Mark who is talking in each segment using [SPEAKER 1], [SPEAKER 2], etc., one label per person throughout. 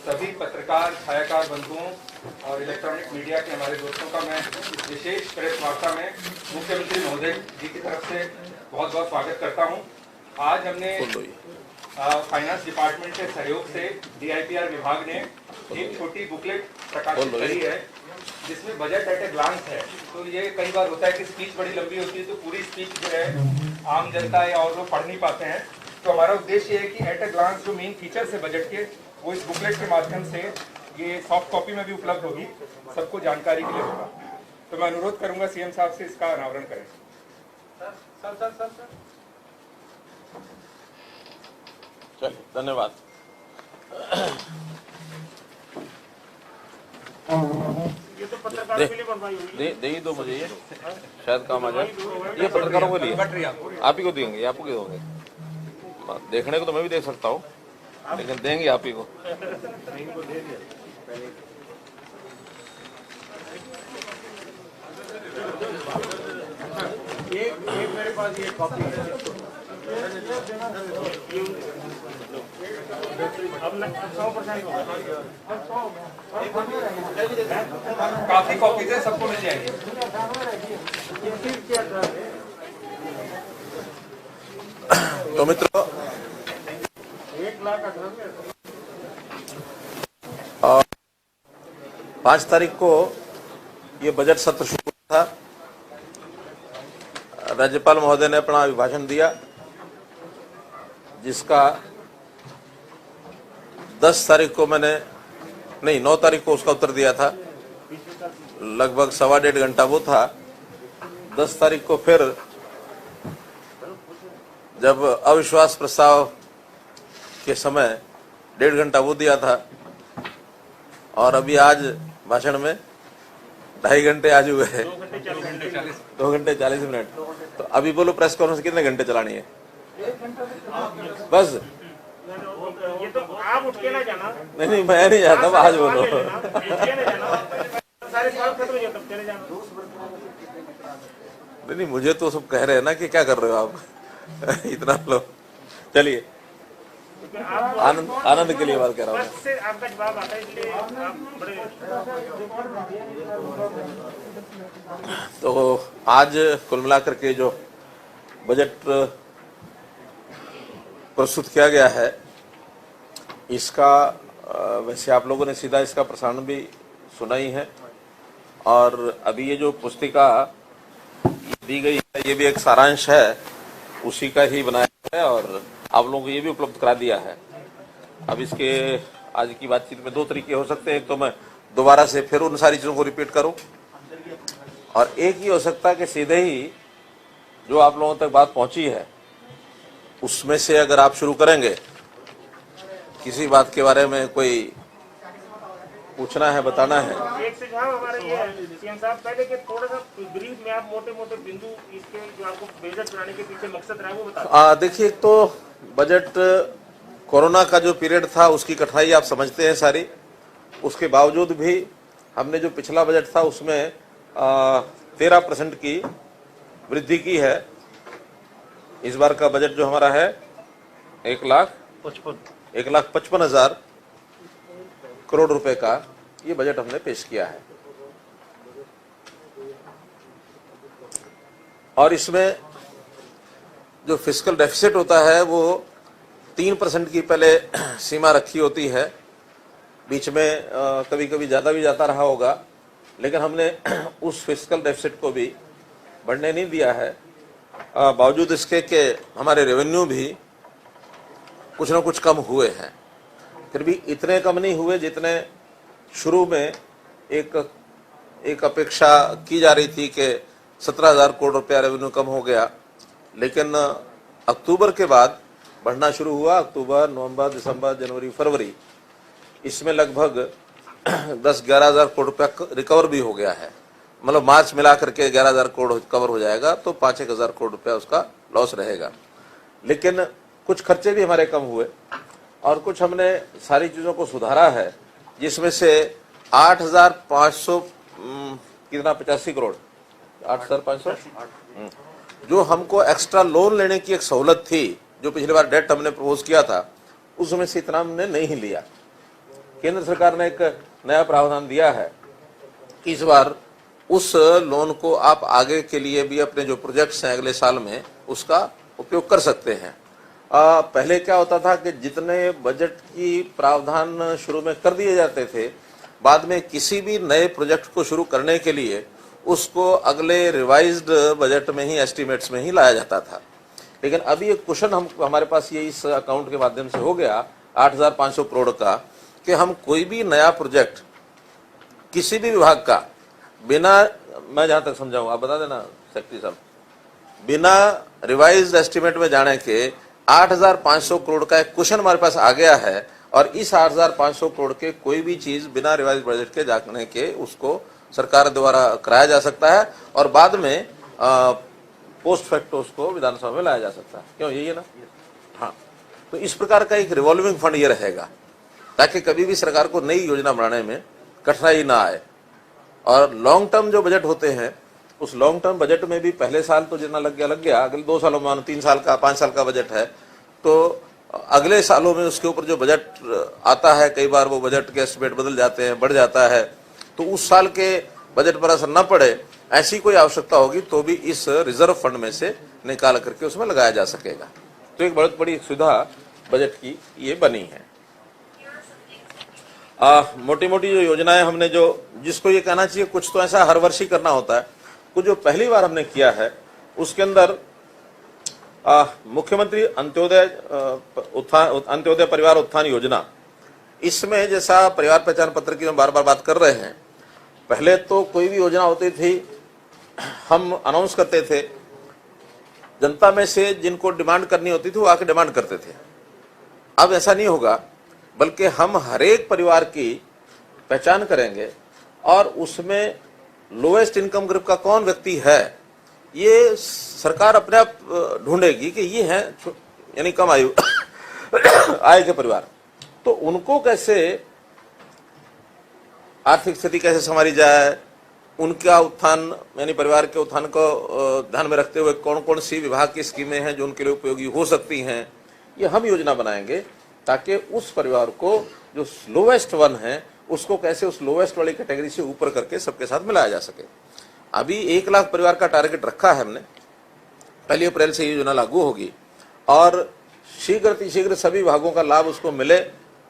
[SPEAKER 1] सभी पत्रकार, छायाकार बंधुओं और इलेक्ट्रॉनिक मीडिया के हमारे दोस्तों का मैं विशेष प्रेस वार्ता में मुख्यमंत्री महोदय जी की तरफ से बहुत बहुत स्वागत करता हूं। आज हमने फाइनेंस डिपार्टमेंट के सहयोग से DIPR विभाग ने एक छोटी बुकलेट प्रकाशित करी है जिसमें बजट एट ए ग्लांस है। तो ये कई बार होता है कि स्पीच बड़ी लंबी होती है तो पूरी स्पीच जो है आम जनता या और लोग पढ़ नहीं पाते हैं। तो हमारा उद्देश्य है कि एट ए ग्लांस जो मेन फीचर्स है बजट के वो इस बुकलेट के माध्यम से ये सॉफ्ट कॉपी में भी उपलब्ध होगी, सबको जानकारी के लिए होगा। तो मैं अनुरोध करूंगा CM साहब से इसका अनावरण करें।
[SPEAKER 2] चलिए, धन्यवाद।
[SPEAKER 3] ये तो पत्रकारों के लिए बनवाई हुई है।
[SPEAKER 2] दे ही दो मुझे, ये शायद काम आ जाए। ये पत्रकारों के लिए आप ही को देंगे, आप ही को दोगे। देखने को तो मैं भी देख सकता हूँ, लेकिन देंगे आप ही को।
[SPEAKER 3] ये मेरे पास ये कॉपी है। अब 100% होगा।
[SPEAKER 1] काफी कॉपीज है, सबको मिल जाएंगी।
[SPEAKER 2] तो मित्रों, 5 तारीख को ये बजट सत्र शुरू था। राज्यपाल महोदय ने अपना अभिभाषण दिया, जिसका 10 तारीख को 9 तारीख को उसका उत्तर दिया था। लगभग 1.25 घंटा वो था। 10 तारीख को फिर जब अविश्वास प्रस्ताव के समय 1.5 घंटा वो दिया था, और अभी आज भाषण में 2.5 घंटे आज हुए हैं, 2 घंटे 40 मिनट। तो अभी बोलो प्रेस कॉन्फ्रेंस कितने घंटे चलानी है? बस
[SPEAKER 3] ये तो आप उठ के ना जाना।
[SPEAKER 2] नहीं, मैं नहीं जाता, आज बोलो।
[SPEAKER 3] सारे सवाल खत्म हो जाए तब चले जाना।
[SPEAKER 2] नहीं, मुझे तो सब कह रहे हैं ना कि क्या कर रहे हो आप। इतना लो, चलिए, आनंद के लिए बात कर रहा हूँ।
[SPEAKER 3] से आपका जवाब आता है, इसलिए आप बड़े।
[SPEAKER 2] तो आज कुल मिलाकर के जो बजट प्रस्तुत किया गया है, इसका वैसे आप लोगों ने सीधा इसका प्रसारण भी सुना ही है, और अभी ये जो पुस्तिका दी गई है ये भी एक सारांश है, उसी का ही बनाया है, और आप लोगों को ये भी उपलब्ध करा दिया है। अब इसके आज की बातचीत में 2 तरीके हो सकते हैं। एक तो मैं दोबारा से फिर उन सारी चीज़ों को रिपीट करूं, और एक ही हो सकता है कि सीधे ही जो आप लोगों तक बात पहुंची है उसमें से अगर आप शुरू करेंगे, किसी बात के बारे में कोई पूछना है, बताना है।
[SPEAKER 3] एक सुझाव हमारा ये है CM साहब, पहले कि थोड़ा सा ब्रीफ में आप मोटे बिंदु इसके जो आपको बजट बनाने के पीछे मकसद रहा वो बता।
[SPEAKER 2] देखिए, एक तो बजट कोरोना का जो पीरियड था उसकी कठिनाई आप समझते हैं सारी। उसके बावजूद भी हमने जो पिछला बजट था उसमें 13% की वृद्धि की है। इस बार का बजट जो हमारा है 1,55,000 करोड़ रुपए का ये बजट हमने पेश किया है। और इसमें जो फिस्कल डेफिसिट होता है वो 3% की पहले सीमा रखी होती है। बीच में कभी कभी ज़्यादा भी जाता रहा होगा, लेकिन हमने उस फिस्कल डेफिसिट को भी बढ़ने नहीं दिया है। बावजूद इसके कि हमारे रेवेन्यू भी कुछ ना कुछ कम हुए हैं, फिर भी इतने कम नहीं हुए जितने शुरू में एक अपेक्षा की जा रही थी कि 17,000 करोड़ रुपया रेवेन्यू कम हो गया। लेकिन अक्टूबर के बाद बढ़ना शुरू हुआ। अक्टूबर, नवंबर, दिसंबर, जनवरी, फरवरी, इसमें लगभग 10-11 हज़ार करोड़ रुपया रिकवर भी हो गया है। मतलब मार्च मिला करके 11,000 करोड़ कवर हो जाएगा, तो 5-1 हज़ार करोड़ रुपया उसका लॉस रहेगा। लेकिन कुछ खर्चे भी हमारे कम हुए, और कुछ हमने सारी चीज़ों को सुधारा है, जिसमें से 8,500 कितना 85 करोड़ 8,500 जो हमको एक्स्ट्रा लोन लेने की एक सहूलत थी, जो पिछली बार डेट हमने प्रपोज किया था, उसमें से इतना हमने नहीं लिया। केंद्र सरकार ने एक नया प्रावधान दिया है कि इस बार उस लोन को आप आगे के लिए भी अपने जो प्रोजेक्ट्स हैं अगले साल में उसका उपयोग कर सकते हैं। पहले क्या होता था कि जितने बजट की प्रावधान शुरू में कर दिए जाते थे, बाद में किसी भी नए प्रोजेक्ट को शुरू करने के लिए उसको अगले रिवाइज्ड बजट में ही, एस्टीमेट्स में ही लाया जाता था। लेकिन अभी एक क्वेश्चन हमारे पास ये इस अकाउंट के माध्यम से हो गया 8,500 करोड़ का, कि हम कोई भी नया प्रोजेक्ट किसी भी विभाग का बिना, मैं जहां तक समझाऊं आप बता देना सेक्रेटरी साहब, बिना रिवाइज्ड एस्टीमेट में जाने के 8,500 करोड़ का एक क्वेश्चन हमारे पास आ गया है, और इस 8,500 करोड़ के कोई भी चीज बिना रिवाइज्ड बजट के जाने के उसको सरकार द्वारा कराया जा सकता है और बाद में पोस्ट फैक्टो उसको विधानसभा में लाया जा सकता है। क्यों, यही है ना? हाँ, तो इस प्रकार का एक रिवॉल्विंग फंड ये रहेगा ताकि कभी भी सरकार को नई योजना बनाने में कठिनाई ना आए। और लॉन्ग टर्म जो बजट होते हैं उस लॉन्ग टर्म बजट में भी पहले साल तो जितना लग गया, अगले 2 सालों में 3 साल का 5 साल का बजट है, तो अगले सालों में उसके ऊपर जो बजट आता है, कई बार वो बजट के एस्टिमेट बदल जाते हैं, बढ़ जाता है, तो उस साल के बजट पर असर न पड़े, ऐसी कोई आवश्यकता होगी तो भी इस रिजर्व फंड में से निकाल करके उसमें लगाया जा सकेगा। तो एक बहुत बड़ी सुविधा बजट की ये बनी है। मोटी मोटी जो योजनाएं हमने जिसको ये कहना चाहिए कुछ तो ऐसा हर वर्ष ही करना होता है, कुछ जो पहली बार हमने किया है उसके अंदर मुख्यमंत्री अंत्योदय परिवार उत्थान योजना, इसमें जैसा परिवार पहचान पत्र की हम बार बार बात कर रहे हैं, पहले तो कोई भी योजना होती थी हम अनाउंस करते थे, जनता में से जिनको डिमांड करनी होती थी वो आके डिमांड करते थे। अब ऐसा नहीं होगा, बल्कि हम हर एक परिवार की पहचान करेंगे और उसमें लोएस्ट इनकम ग्रुप का कौन व्यक्ति है ये सरकार अपने आप ढूंढेगी कि ये है यानी कम आयु आय के परिवार, तो उनको कैसे आर्थिक स्थिति कैसे संवारी जाए, उनका उत्थान यानी परिवार के उत्थान को ध्यान में रखते हुए कौन कौन सी विभाग की स्कीमें हैं जो उनके लिए उपयोगी हो सकती हैं, ये हम योजना बनाएंगे ताकि उस परिवार को जो लोवेस्ट वन है उसको कैसे उस लोवेस्ट वाली कैटेगरी से ऊपर करके सबके साथ मिलाया जा सके। अभी 1 लाख परिवार का टारगेट रखा है हमने, 1 अप्रैल से ये योजना लागू होगी और शीघ्र सभी विभागों का लाभ उसको मिले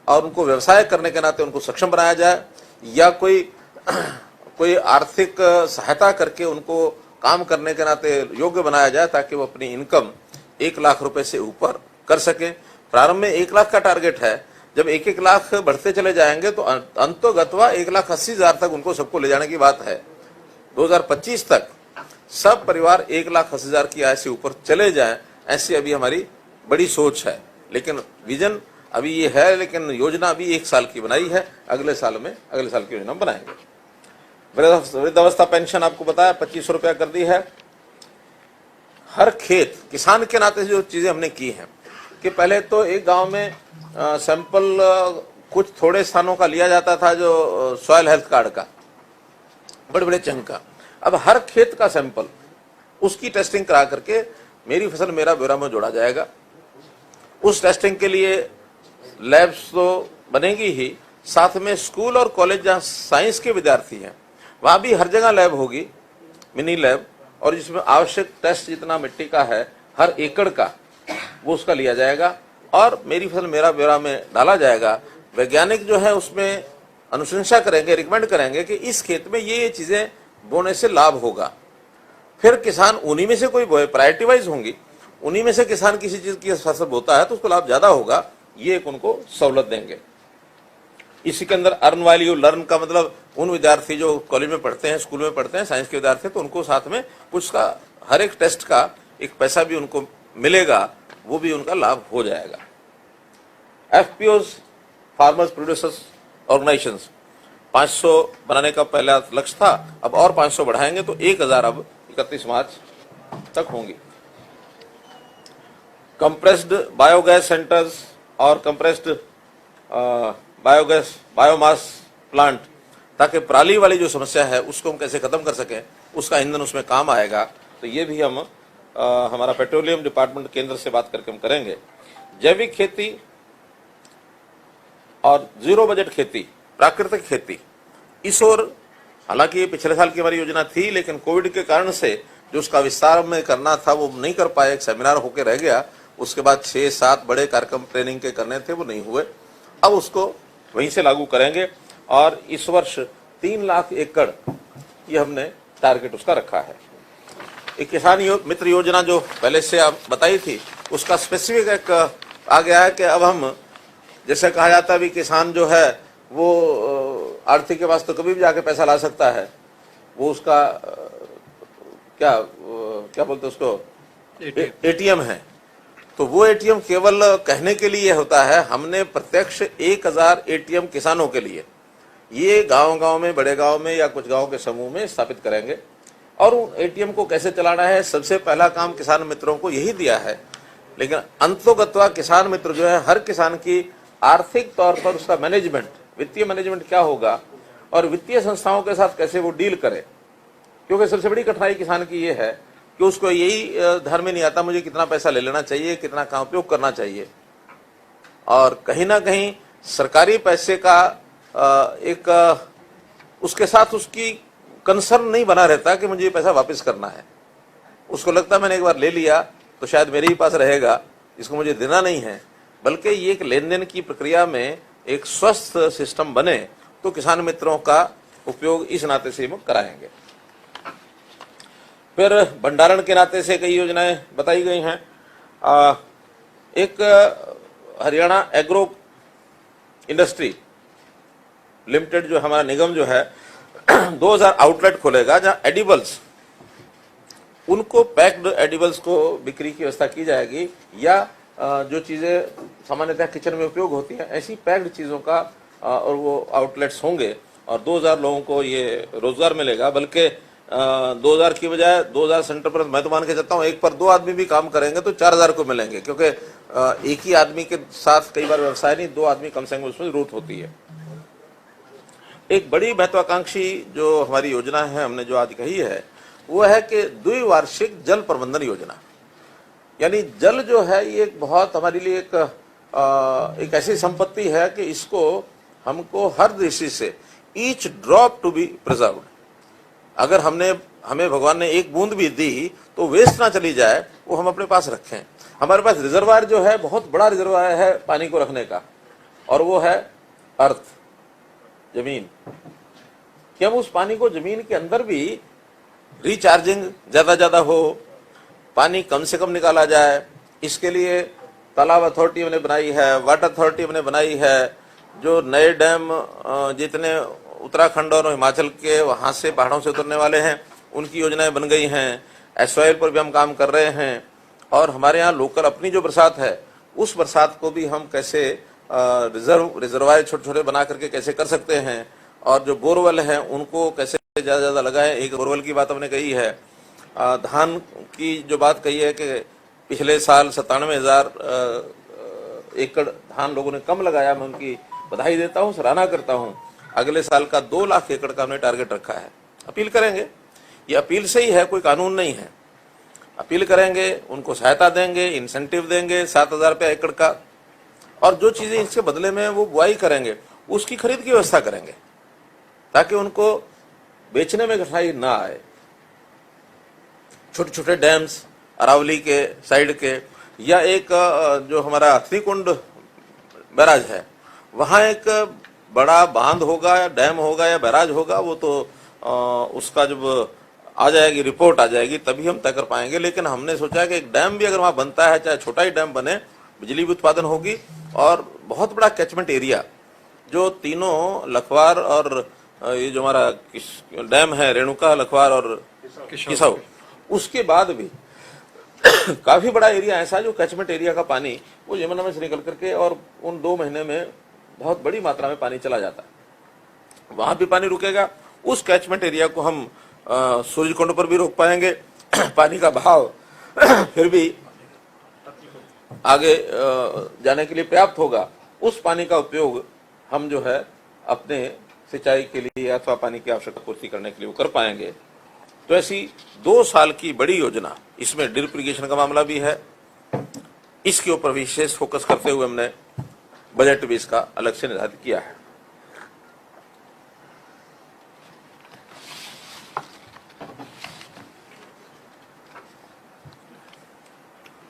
[SPEAKER 2] और उनको व्यवसाय करने के नाते उनको सक्षम बनाया जाए या कोई आर्थिक सहायता करके उनको काम करने के नाते योग्य बनाया जाए ताकि वो अपनी इनकम 1 लाख रुपए से ऊपर कर सके। प्रारंभ में 1 लाख का टारगेट है, जब 1-1 लाख बढ़ते चले जाएंगे तो अंतोगत्वा 1,80,000 तक उनको सबको ले जाने की बात है। 2025 तक सब परिवार 1,80,000 की आय से ऊपर चले जाएं, ऐसी अभी हमारी बड़ी सोच है। लेकिन विजन अभी ये है, लेकिन योजना अभी 1 साल की बनाई है, अगले साल की योजना बनाएंगे। वृद्धावस्था पेंशन आपको बताया 2500 रुपया कर दी है। हर खेत किसान के नाते जो चीजें हमने की हैं कि पहले तो एक गांव में सैंपल कुछ थोड़े स्थानों का लिया जाता था जो सॉइल हेल्थ कार्ड का, बड़े चंक का, अब हर खेत का सैंपल उसकी टेस्टिंग करा करके मेरी फसल मेरा ब्यौरा में जोड़ा जाएगा। उस टेस्टिंग के लिए लैब्स तो बनेगी ही, साथ में स्कूल और कॉलेज जहाँ साइंस के विद्यार्थी हैं वहाँ भी हर जगह लैब होगी, मिनी लैब, और जिसमें आवश्यक टेस्ट जितना मिट्टी का है हर एकड़ का वो उसका लिया जाएगा और मेरी फसल मेरा ब्यौरा में डाला जाएगा। वैज्ञानिक जो है उसमें अनुशंसा करेंगे, रिकमेंड करेंगे कि इस खेत में ये चीजें बोने से लाभ होगा। फिर किसान उन्हीं में से कोई बोए, प्रायोरिटी वाइज होंगी, उन्हीं में से किसान किसी चीज की फसल बोता है तो उसको लाभ ज्यादा होगा, ये एक उनको सहूलत देंगे। इसी के अंदर अर्न वाली यू लर्न का मतलब उन विद्यार्थी जो कॉलेज में पढ़ते हैं, स्कूल में पढ़ते हैं, साइंस के विद्यार्थी, तो उनको साथ में कुछ का हर एक टेस्ट का एक पैसा भी उनको मिलेगा, वो भी उनका लाभ हो जाएगा। FPOs फार्मर्स प्रोड्यूसर्स ऑर्गेनाइजेशंस 500 बनाने का पहला लक्ष्य था, अब और 500 बढ़ाएंगे तो 1000 अब 31 मार्च तक होंगी। कंप्रेस्ड बायोगैस सेंटर्स और कंप्रेस्ड बायोमास प्लांट, ताकि पराली वाली जो समस्या है उसको हम कैसे खत्म कर सकें, उसका ईंधन उसमें काम आएगा। तो ये भी हम हमारा पेट्रोलियम डिपार्टमेंट केंद्र से बात करके हम करेंगे। जैविक खेती और जीरो बजट खेती, प्राकृतिक खेती, इस ओर हालांकि ये पिछले साल की हमारी योजना थी, लेकिन कोविड के कारण से जो उसका विस्तार में करना था वो नहीं कर पाए, एक सेमिनार होकर रह गया। उसके बाद 6-7 बड़े कार्यक्रम ट्रेनिंग के करने थे, वो नहीं हुए। अब उसको वहीं से लागू करेंगे और इस वर्ष 3 लाख एकड़ ये हमने टारगेट उसका रखा है। एक किसान मित्र योजना जो पहले से आप बताई थी, उसका स्पेसिफिक एक आ गया है कि अब हम, जैसे कहा जाता है भी किसान जो है वो आर्थिक के पास तो कभी भी जाके पैसा ला सकता है, वो उसका क्या बोलते उसको, एटीएम है। तो वो एटीएम केवल कहने के लिए होता है। हमने प्रत्यक्ष 1000 एटीएम किसानों के लिए ये गांव-गांव में, बड़े गांव में या कुछ गांव के समूह में स्थापित करेंगे। और उन एटीएम को कैसे चलाना है, सबसे पहला काम किसान मित्रों को यही दिया है। लेकिन अंतोगत्वा किसान मित्र जो है, हर किसान की आर्थिक तौर पर उसका मैनेजमेंट, वित्तीय मैनेजमेंट क्या होगा और वित्तीय संस्थाओं के साथ कैसे वो डील करे, क्योंकि सबसे बड़ी कठिनाई किसान की ये है कि उसको यही ध्यान में नहीं आता मुझे कितना पैसा ले लेना चाहिए, कितना कहाँ उपयोग करना चाहिए। और कहीं ना कहीं सरकारी पैसे का उसके साथ उसकी कंसर्न नहीं बना रहता कि मुझे ये पैसा वापस करना है। उसको लगता है मैंने एक बार ले लिया तो शायद मेरे ही पास रहेगा, इसको मुझे देना नहीं है। बल्कि ये एक लेन देन की प्रक्रिया में एक स्वस्थ सिस्टम बने तो किसान मित्रों का उपयोग इस नाते से हम कराएंगे। फिर भंडारण के नाते से कई योजनाएं बताई गई हैं। एक हरियाणा एग्रो इंडस्ट्री लिमिटेड जो हमारा निगम जो है 2000 आउटलेट खोलेगा जहां एडिबल्स, उनको पैक्ड एडिबल्स को बिक्री की व्यवस्था की जाएगी, या जो चीजें सामान्यतः किचन में उपयोग होती हैं ऐसी पैक्ड चीजों का और वो आउटलेट्स होंगे और 2000 लोगों को ये रोजगार मिलेगा। बल्कि 2000 की बजाय 2000 सेंटर पर मैं तो मान के चलता हूँ एक पर 2 आदमी भी काम करेंगे तो 4000 को मिलेंगे, क्योंकि एक ही आदमी के साथ कई बार व्यवसाय नहीं, 2 आदमी कम से कम उसमें जरूरत होती है। एक बड़ी महत्वाकांक्षी जो हमारी योजना है, हमने जो आज कही है, वो है कि द्विवार्षिक जल प्रबंधन योजना। यानी जल जो है ये बहुत हमारे लिए एक ऐसी संपत्ति है कि इसको हमको हर दृष्टि से each drop to be preserved. अगर हमें भगवान ने एक बूंद भी दी तो वेस्ट ना चली जाए, वो हम अपने पास रखें। हमारे पास रिजर्वायर जो है, बहुत बड़ा रिजर्वायर है पानी को रखने का, और वो है अर्थ, जमीन। कि हम उस पानी को जमीन के अंदर भी रिचार्जिंग ज्यादा हो, पानी कम से कम निकाला जाए, इसके लिए तालाब अथॉरिटी हमने बनाई है, वाटर अथॉरिटी हमने बनाई है। जो नए डैम जितने उत्तराखंड और हिमाचल के वहां से पहाड़ों से उतरने वाले हैं उनकी योजनाएं बन गई हैं। एसवाइल पर भी हम काम कर रहे हैं। और हमारे यहाँ लोकल अपनी जो बरसात है उस बरसात को भी हम कैसे रिजर्वायर छोटे छोटे बना करके कैसे कर सकते हैं, और जो बोरवेल हैं उनको कैसे ज्यादा लगाएं। एक बोरवेल की बात हमने कही है। धान की जो बात कही है कि पिछले साल 97,000 एकड़ धान लोगों ने कम लगाया, मैं उनकी बधाई देता हूँ, सराहना करता हूँ। अगले साल का 2 लाख एकड़ का हमने टारगेट रखा है। अपील करेंगे, ये अपील से ही है, कोई कानून नहीं है। अपील करेंगे, उनको सहायता देंगे, इंसेंटिव देंगे 7,000 रुपया एकड़ का, और जो चीजें इसके बदले में वो बुआई करेंगे उसकी खरीद की व्यवस्था करेंगे ताकि उनको बेचने में कठिनाई ना आए। छोटे छोटे डैम्स अरावली के साइड के, या एक जो हमारा त्रिकुंड बैराज है वहां एक बड़ा बांध होगा या डैम होगा या बैराज होगा, वो तो उसका जब आ जाएगी रिपोर्ट आ जाएगी तभी हम तय कर पाएंगे। लेकिन हमने सोचा कि एक डैम भी अगर वहां बनता है, चाहे छोटा ही डैम बने, बिजली भी उत्पादन होगी और बहुत बड़ा कैचमेंट एरिया जो तीनों लखवार और ये जो हमारा डैम है रेणुका, लखवार और किसाऊ, उसके बाद भी काफी बड़ा एरिया ऐसा जो कैचमेंट एरिया का पानी वो यमुना में से निकल करके और उन 2 महीने में बहुत बड़ी मात्रा में पानी चला जाता है। वहां भी पानी रुकेगा। उस कैचमेंट एरिया को हम सूर्यकुंड पर भी रोक पाएंगे। पानी का बहाव फिर भी आगे जाने के लिए पर्याप्त होगा। उस पानी का उपयोग हम जो है अपने सिंचाई के लिए अथवा पानी की आवश्यकता पूर्ति करने के लिए वो कर पाएंगे। तो ऐसी 2 साल की बड़ी योजना, इसमें ड्रिप इरिगेशन का मामला भी है, इसके ऊपर विशेष फोकस करते हुए हमने बजट भी इसका अलग से निर्धारित किया है।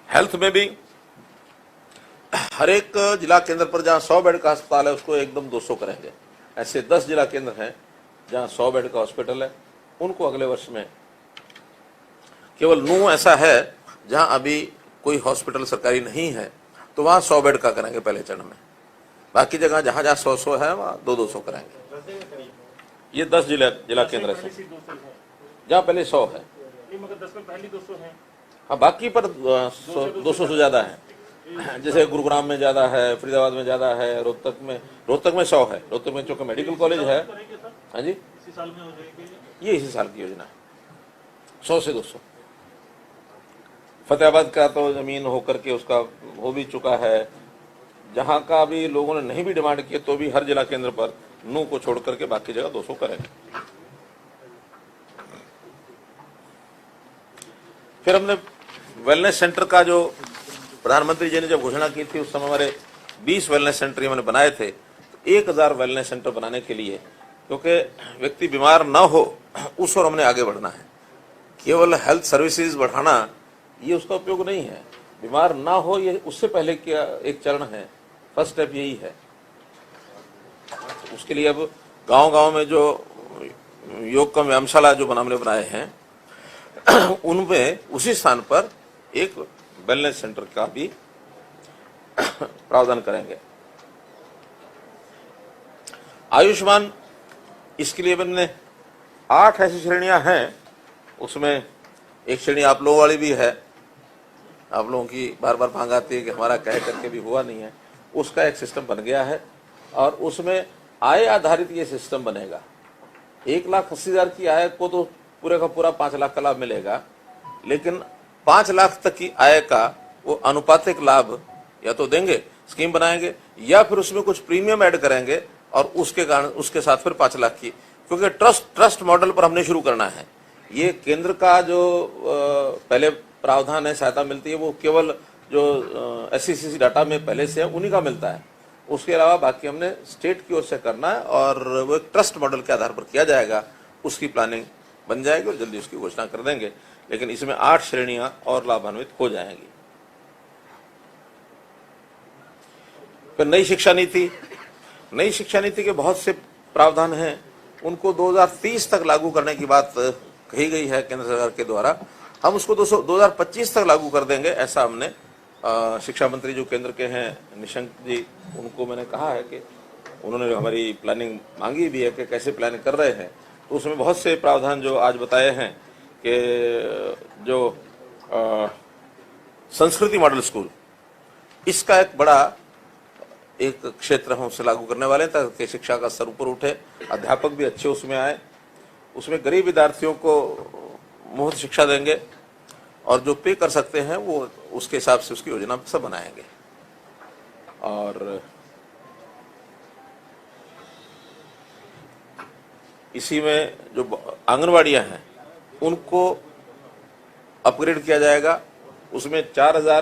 [SPEAKER 2] हेल्थ में भी हर एक जिला केंद्र पर जहां 100 बेड का अस्पताल है उसको एकदम 200 करेंगे। ऐसे 10 जिला केंद्र हैं जहां 100 बेड का हॉस्पिटल है, उनको अगले वर्ष में, केवल 9 ऐसा है जहां अभी कोई हॉस्पिटल सरकारी नहीं है तो वहां 100 बेड का करेंगे पहले चरण में। बाकी जगह जहां जहां 100 है वहां 200 करेंगे। ये 10 जिला केंद्र है जहां पहले 100 है,
[SPEAKER 3] मगर 10 में पहले 200 है।
[SPEAKER 2] हाँ, बाकी पर 200 से ज्यादा है। जैसे गुरुग्राम में ज्यादा है, फरीदाबाद में ज्यादा है, रोहतक में 100 है। रोहतक में चूंकि मेडिकल कॉलेज है। हाँ जी,
[SPEAKER 3] इसी साल में हो जाएगी
[SPEAKER 2] ये इसी साल की योजना है, 100 से 200। फतेहाबाद का तो जमीन होकर के उसका हो भी चुका है। जहां का भी लोगों ने नहीं भी डिमांड किए तो भी हर जिला केंद्र पर 9 को छोड़ करके बाकी जगह 200 करेंगे। फिर हमने वेलनेस सेंटर का, जो प्रधानमंत्री जी ने जब घोषणा की थी उस समय हमारे 20 वेलनेस सेंटर हमने बनाए थे। तो 1000 वेलनेस सेंटर बनाने के लिए, क्योंकि व्यक्ति बीमार न हो उस ओर हमने आगे बढ़ना है। केवल हेल्थ सर्विसेज बढ़ाना ये उसका उपयोग नहीं है, बीमार ना हो ये उससे पहले क्या एक चरण है, फर्स्ट स्टेप यही है। उसके लिए अब गांव-गांव में जो योग का व्यायामशाला जो हमने बनाए हैं उनमें उसी स्थान पर एक वेलनेस सेंटर का भी प्रावधान करेंगे। आयुष्मान, इसके लिए मैंने 8 ऐसी श्रेणियां हैं, उसमें एक श्रेणी आप लोगों वाली भी है। आप लोगों की बार बार मांग आती है कि हमारा कह करके भी हुआ नहीं है, उसका एक सिस्टम बन गया है और उसमें आय आधारित ये सिस्टम बनेगा। 1,80,000 की आय को तो पूरे का पूरा 5 लाख का लाभ मिलेगा, लेकिन 5 लाख तक की आय का वो अनुपातिक लाभ या तो देंगे, स्कीम बनाएंगे, या फिर उसमें कुछ प्रीमियम ऐड करेंगे और उसके कारण उसके साथ फिर 5 लाख की, क्योंकि ट्रस्ट मॉडल पर हमने शुरू करना है। ये केंद्र का जो पहले प्रावधान है, सहायता मिलती है, वो केवल जो SCCC डाटा में पहले से है उन्हीं का मिलता है। उसके अलावा बाकी हमने स्टेट की ओर से करना है और वो एक ट्रस्ट मॉडल के आधार पर किया जाएगा। उसकी प्लानिंग बन जाएगी और जल्दी उसकी घोषणा कर देंगे। लेकिन इसमें 8 श्रेणियां और लाभान्वित हो जाएंगी। फिर नई शिक्षा नीति के बहुत से प्रावधान हैं, उनको 2030 तक लागू करने की बात कही गई है केंद्र सरकार के द्वारा। हम उसको 2025 तक लागू कर देंगे, ऐसा हमने शिक्षा मंत्री जो केंद्र के हैं निशंक जी, उनको मैंने कहा है कि उन्होंने हमारी प्लानिंग मांगी भी है कि कैसे प्लान कर रहे हैं। तो उसमें बहुत से प्रावधान जो आज बताए हैं कि जो संस्कृति मॉडल स्कूल, इसका एक बड़ा एक क्षेत्र हम उसे लागू करने वाले हैं ताकि शिक्षा का स्तर ऊपर उठे, अध्यापक भी अच्छे उसमें आए। उसमें गरीब विद्यार्थियों को मुफ्त शिक्षा देंगे और जो पे कर सकते हैं वो उसके हिसाब से उसकी योजना सब बनाएंगे। और इसी में जो आंगनवाड़ियां हैं उनको अपग्रेड किया जाएगा। उसमें 4000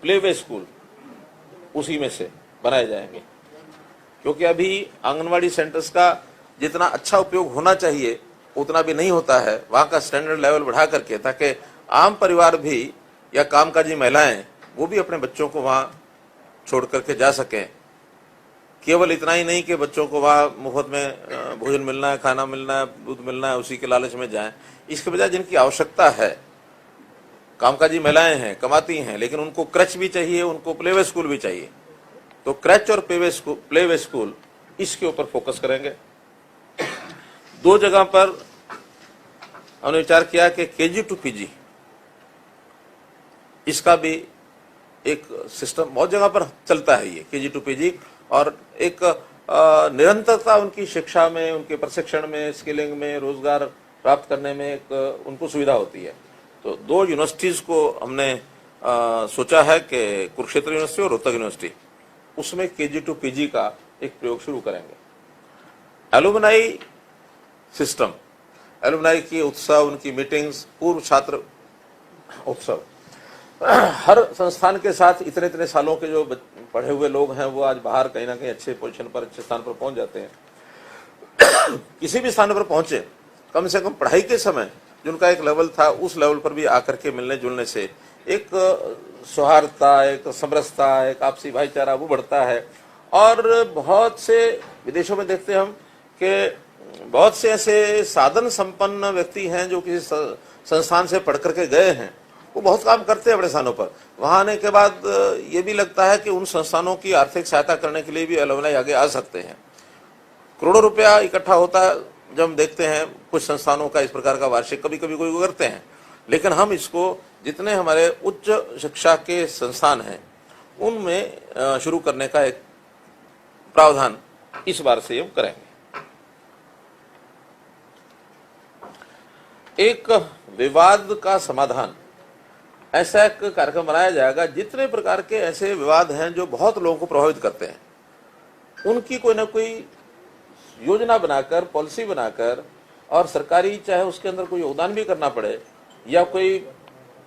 [SPEAKER 2] प्लेवे स्कूल उसी में से बनाए जाएंगे, क्योंकि अभी आंगनवाड़ी सेंटर्स का जितना अच्छा उपयोग होना चाहिए उतना भी नहीं होता है। वहां का स्टैंडर्ड लेवल बढ़ा करके, ताकि आम परिवार भी या कामकाजी महिलाएं वो भी अपने बच्चों को वहां छोड़ करके जा सकें। केवल इतना ही नहीं कि बच्चों को वहां मुफ्त में भोजन मिलना है, खाना मिलना है, दूध मिलना है, उसी के लालच में जाएं। इसके बजाय जिनकी आवश्यकता है, कामकाजी महिलाएं हैं, कमाती हैं, लेकिन उनको क्रच भी चाहिए, उनको प्लेवे स्कूल भी चाहिए, तो क्रच और प्लेवे स्कूल इसके ऊपर फोकस करेंगे। 2 जगह पर हमने विचार किया कि KG to PG इसका भी एक सिस्टम बहुत जगह पर चलता है, ये KG to PG, और एक निरंतरता उनकी शिक्षा में, उनके प्रशिक्षण में, स्किलिंग में, रोजगार प्राप्त करने में एक उनको सुविधा होती है। तो 2 यूनिवर्सिटीज को हमने सोचा है कि कुरुक्षेत्र यूनिवर्सिटी और रोहतक यूनिवर्सिटी, उसमें KG to PG का एक प्रयोग शुरू करेंगे। एलुमनाई सिस्टम, एलुमनाई की उत्सव, उनकी मीटिंग्स, पूर्व छात्र उत्सव, हर संस्थान के साथ इतने सालों के जो पढ़े हुए लोग हैं वो आज बाहर कहीं ना कहीं अच्छे पोजीशन पर, अच्छे स्थान पर पहुंच जाते हैं। किसी भी स्थान पर पहुंचे, कम से कम पढ़ाई के समय जिनका एक लेवल था उस लेवल पर भी आकर के मिलने जुलने से एक सौहार्दता, एक समरसता, एक आपसी भाईचारा वो बढ़ता है। और बहुत से विदेशों में देखते हैं हम कि बहुत से ऐसे साधन संपन्न व्यक्ति हैं जो किसी संस्थान से पढ़ करके गए हैं, वो बहुत काम करते हैं बड़े स्थानों पर। वहां आने के बाद ये भी लगता है कि उन संस्थानों की आर्थिक सहायता करने के लिए भी अलुमनाई आगे आ सकते हैं। करोड़ों रुपया इकट्ठा होता है जब हम देखते हैं कुछ संस्थानों का इस प्रकार का वार्षिक, कभी कभी कोई करते हैं, लेकिन हम इसको जितने हमारे उच्च शिक्षा के संस्थान हैं उनमें शुरू करने का एक प्रावधान इस बार से हम करेंगे। एक विवाद का समाधान, ऐसा एक कार्यक्रम बनाया जाएगा। जितने प्रकार के ऐसे विवाद हैं जो बहुत लोगों को प्रभावित करते हैं, उनकी कोई ना कोई योजना बनाकर, पॉलिसी बनाकर, और सरकारी चाहे उसके अंदर कोई योगदान भी करना पड़े या कोई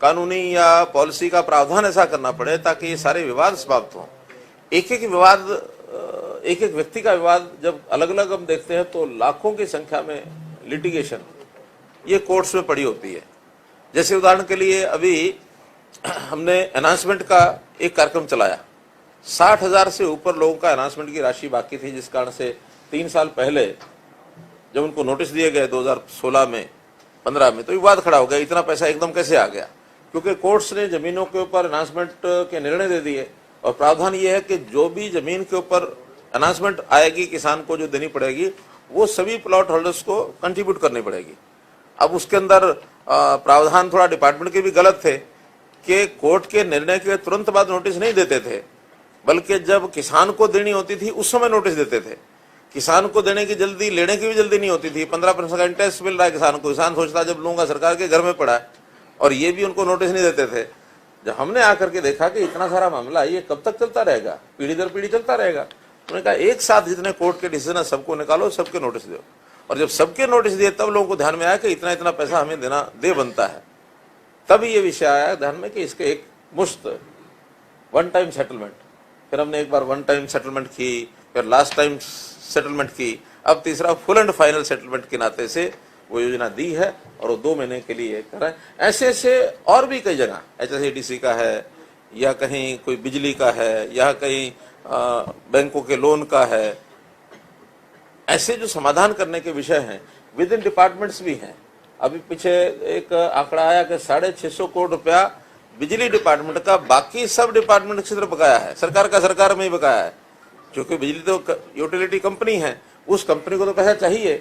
[SPEAKER 2] कानूनी या पॉलिसी का प्रावधान ऐसा करना पड़े ताकि ये सारे विवाद समाप्त हों। एक एक विवाद, एक एक व्यक्ति का विवाद जब अलग अलग हम देखते हैं तो लाखों की संख्या में लिटिगेशन ये कोर्ट्स में पड़ी होती है। जैसे उदाहरण के लिए अभी हमने अनाउंसमेंट का एक कार्यक्रम चलाया, 60,000 से ऊपर लोगों का अनाउंसमेंट की राशि बाकी थी, जिस कारण से 3 साल पहले जब उनको नोटिस दिए गए 2016 में 15 में, तो विवाद खड़ा हो गया, इतना पैसा एकदम कैसे आ गया, क्योंकि कोर्ट्स ने जमीनों के ऊपर अनाउंसमेंट के निर्णय दे दिए। और प्रावधान ये है कि जो भी जमीन के ऊपर अनाउंसमेंट आएगी किसान को जो देनी पड़ेगी, वो सभी प्लॉट होल्डर्स को कंट्रीब्यूट करनी पड़ेगी। अब उसके अंदर प्रावधान थोड़ा डिपार्टमेंट के भी गलत थे कि कोर्ट के निर्णय के तुरंत बाद नोटिस नहीं देते थे, बल्कि जब किसान को देनी होती थी उस समय नोटिस देते थे। किसान को देने की जल्दी, लेने की भी जल्दी नहीं होती थी। 15% का इंटरेस्ट मिल रहा है किसान को, किसान सोचता जब लूंगा सरकार के घर में पड़ा है, और ये भी उनको नोटिस नहीं देते थे। जब हमने आकर के देखा कि इतना सारा मामला ये कब तक चलता रहेगा, पीढ़ी दर पीढ़ी चलता रहेगा, उन्होंने कहा एक साथ जितने कोर्ट के डिसीजन है सबको निकालो, सबके नोटिस दो। और जब सबके नोटिस दिए तब लोगों को ध्यान में आया कि इतना इतना पैसा हमें देना दे बनता है। तब ये विषय आया ध्यान में कि इसके एक मुश्त वन टाइम सेटलमेंट, फिर हमने एक बार वन टाइम सेटलमेंट की, फिर लास्ट टाइम सेटलमेंट की, अब तीसरा फुल एंड फाइनल सेटलमेंट के नाते से वो योजना दी है और वो 2 महीने के लिए कर रहे हैं। ऐसे ऐसे और भी कई जगह, HSADC का है, या कहीं कोई बिजली का है, या कहीं बैंकों के लोन का है। ऐसे जो समाधान करने के विषय हैं विद इन डिपार्टमेंट्स भी हैं। अभी पीछे एक आंकड़ा आया कि 650 करोड़ रुपया बिजली डिपार्टमेंट का बाकी सब डिपार्टमेंट की तरफ बकाया है, सरकार का सरकार में ही बकाया है। क्योंकि बिजली तो यूटिलिटी कंपनी है, उस कंपनी को तो पैसा चाहिए,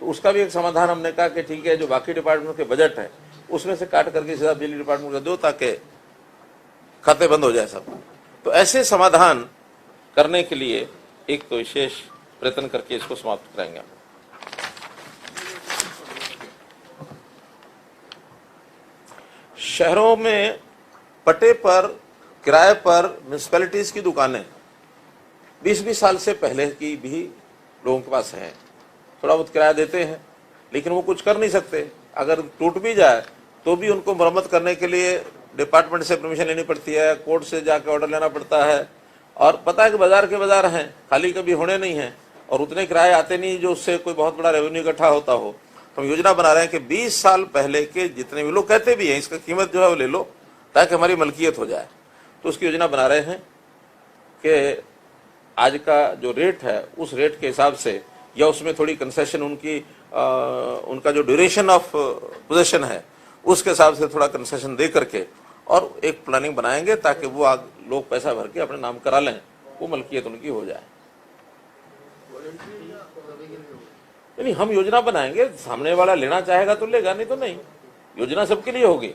[SPEAKER 2] तो उसका भी एक समाधान हमने कहा कि ठीक है, जो बाकी डिपार्टमेंट के बजट है उसमें से काट करके सीधा बिजली डिपार्टमेंट को दो ताकि खाते बंद हो जाए सब। तो ऐसे समाधान करने के लिए एक तो विशेष प्रयत्न करके इसको समाप्त करेंगे। शहरों में पट्टे पर, किराए पर म्युनिसिपैलिटीज की दुकानें 20-20 साल से पहले की भी लोगों के पास हैं। थोड़ा बहुत किराया देते हैं, लेकिन वो कुछ कर नहीं सकते। अगर टूट भी जाए तो भी उनको मरम्मत करने के लिए डिपार्टमेंट से परमिशन लेनी पड़ती है, कोर्ट से जाके ऑर्डर लेना पड़ता है। और पता है कि बाजार के बाजार हैं, खाली कभी होने नहीं हैं, और उतने किराए आते नहीं जो उससे कोई बहुत बड़ा रेवेन्यू इकट्ठा होता हो। तो हम योजना बना रहे हैं कि 20 साल पहले के जितने भी लोग कहते भी हैं इसका कीमत जो है वो ले लो ताकि हमारी मलकियत हो जाए। तो उसकी योजना बना रहे हैं कि आज का जो रेट है उस रेट के हिसाब से, या उसमें थोड़ी कंसेशन उनका जो ड्यूरेशन ऑफ पोजेशन है उसके हिसाब से थोड़ा कंसेशन दे करके और एक प्लानिंग बनाएंगे ताकि वो लोग पैसा भर के अपने नाम करा लें, वो मलकियत उनकी हो जाए। नहीं, हम योजना बनाएंगे, सामने वाला लेना चाहेगा तो लेगा, नहीं तो नहीं। योजना सबके लिए होगी,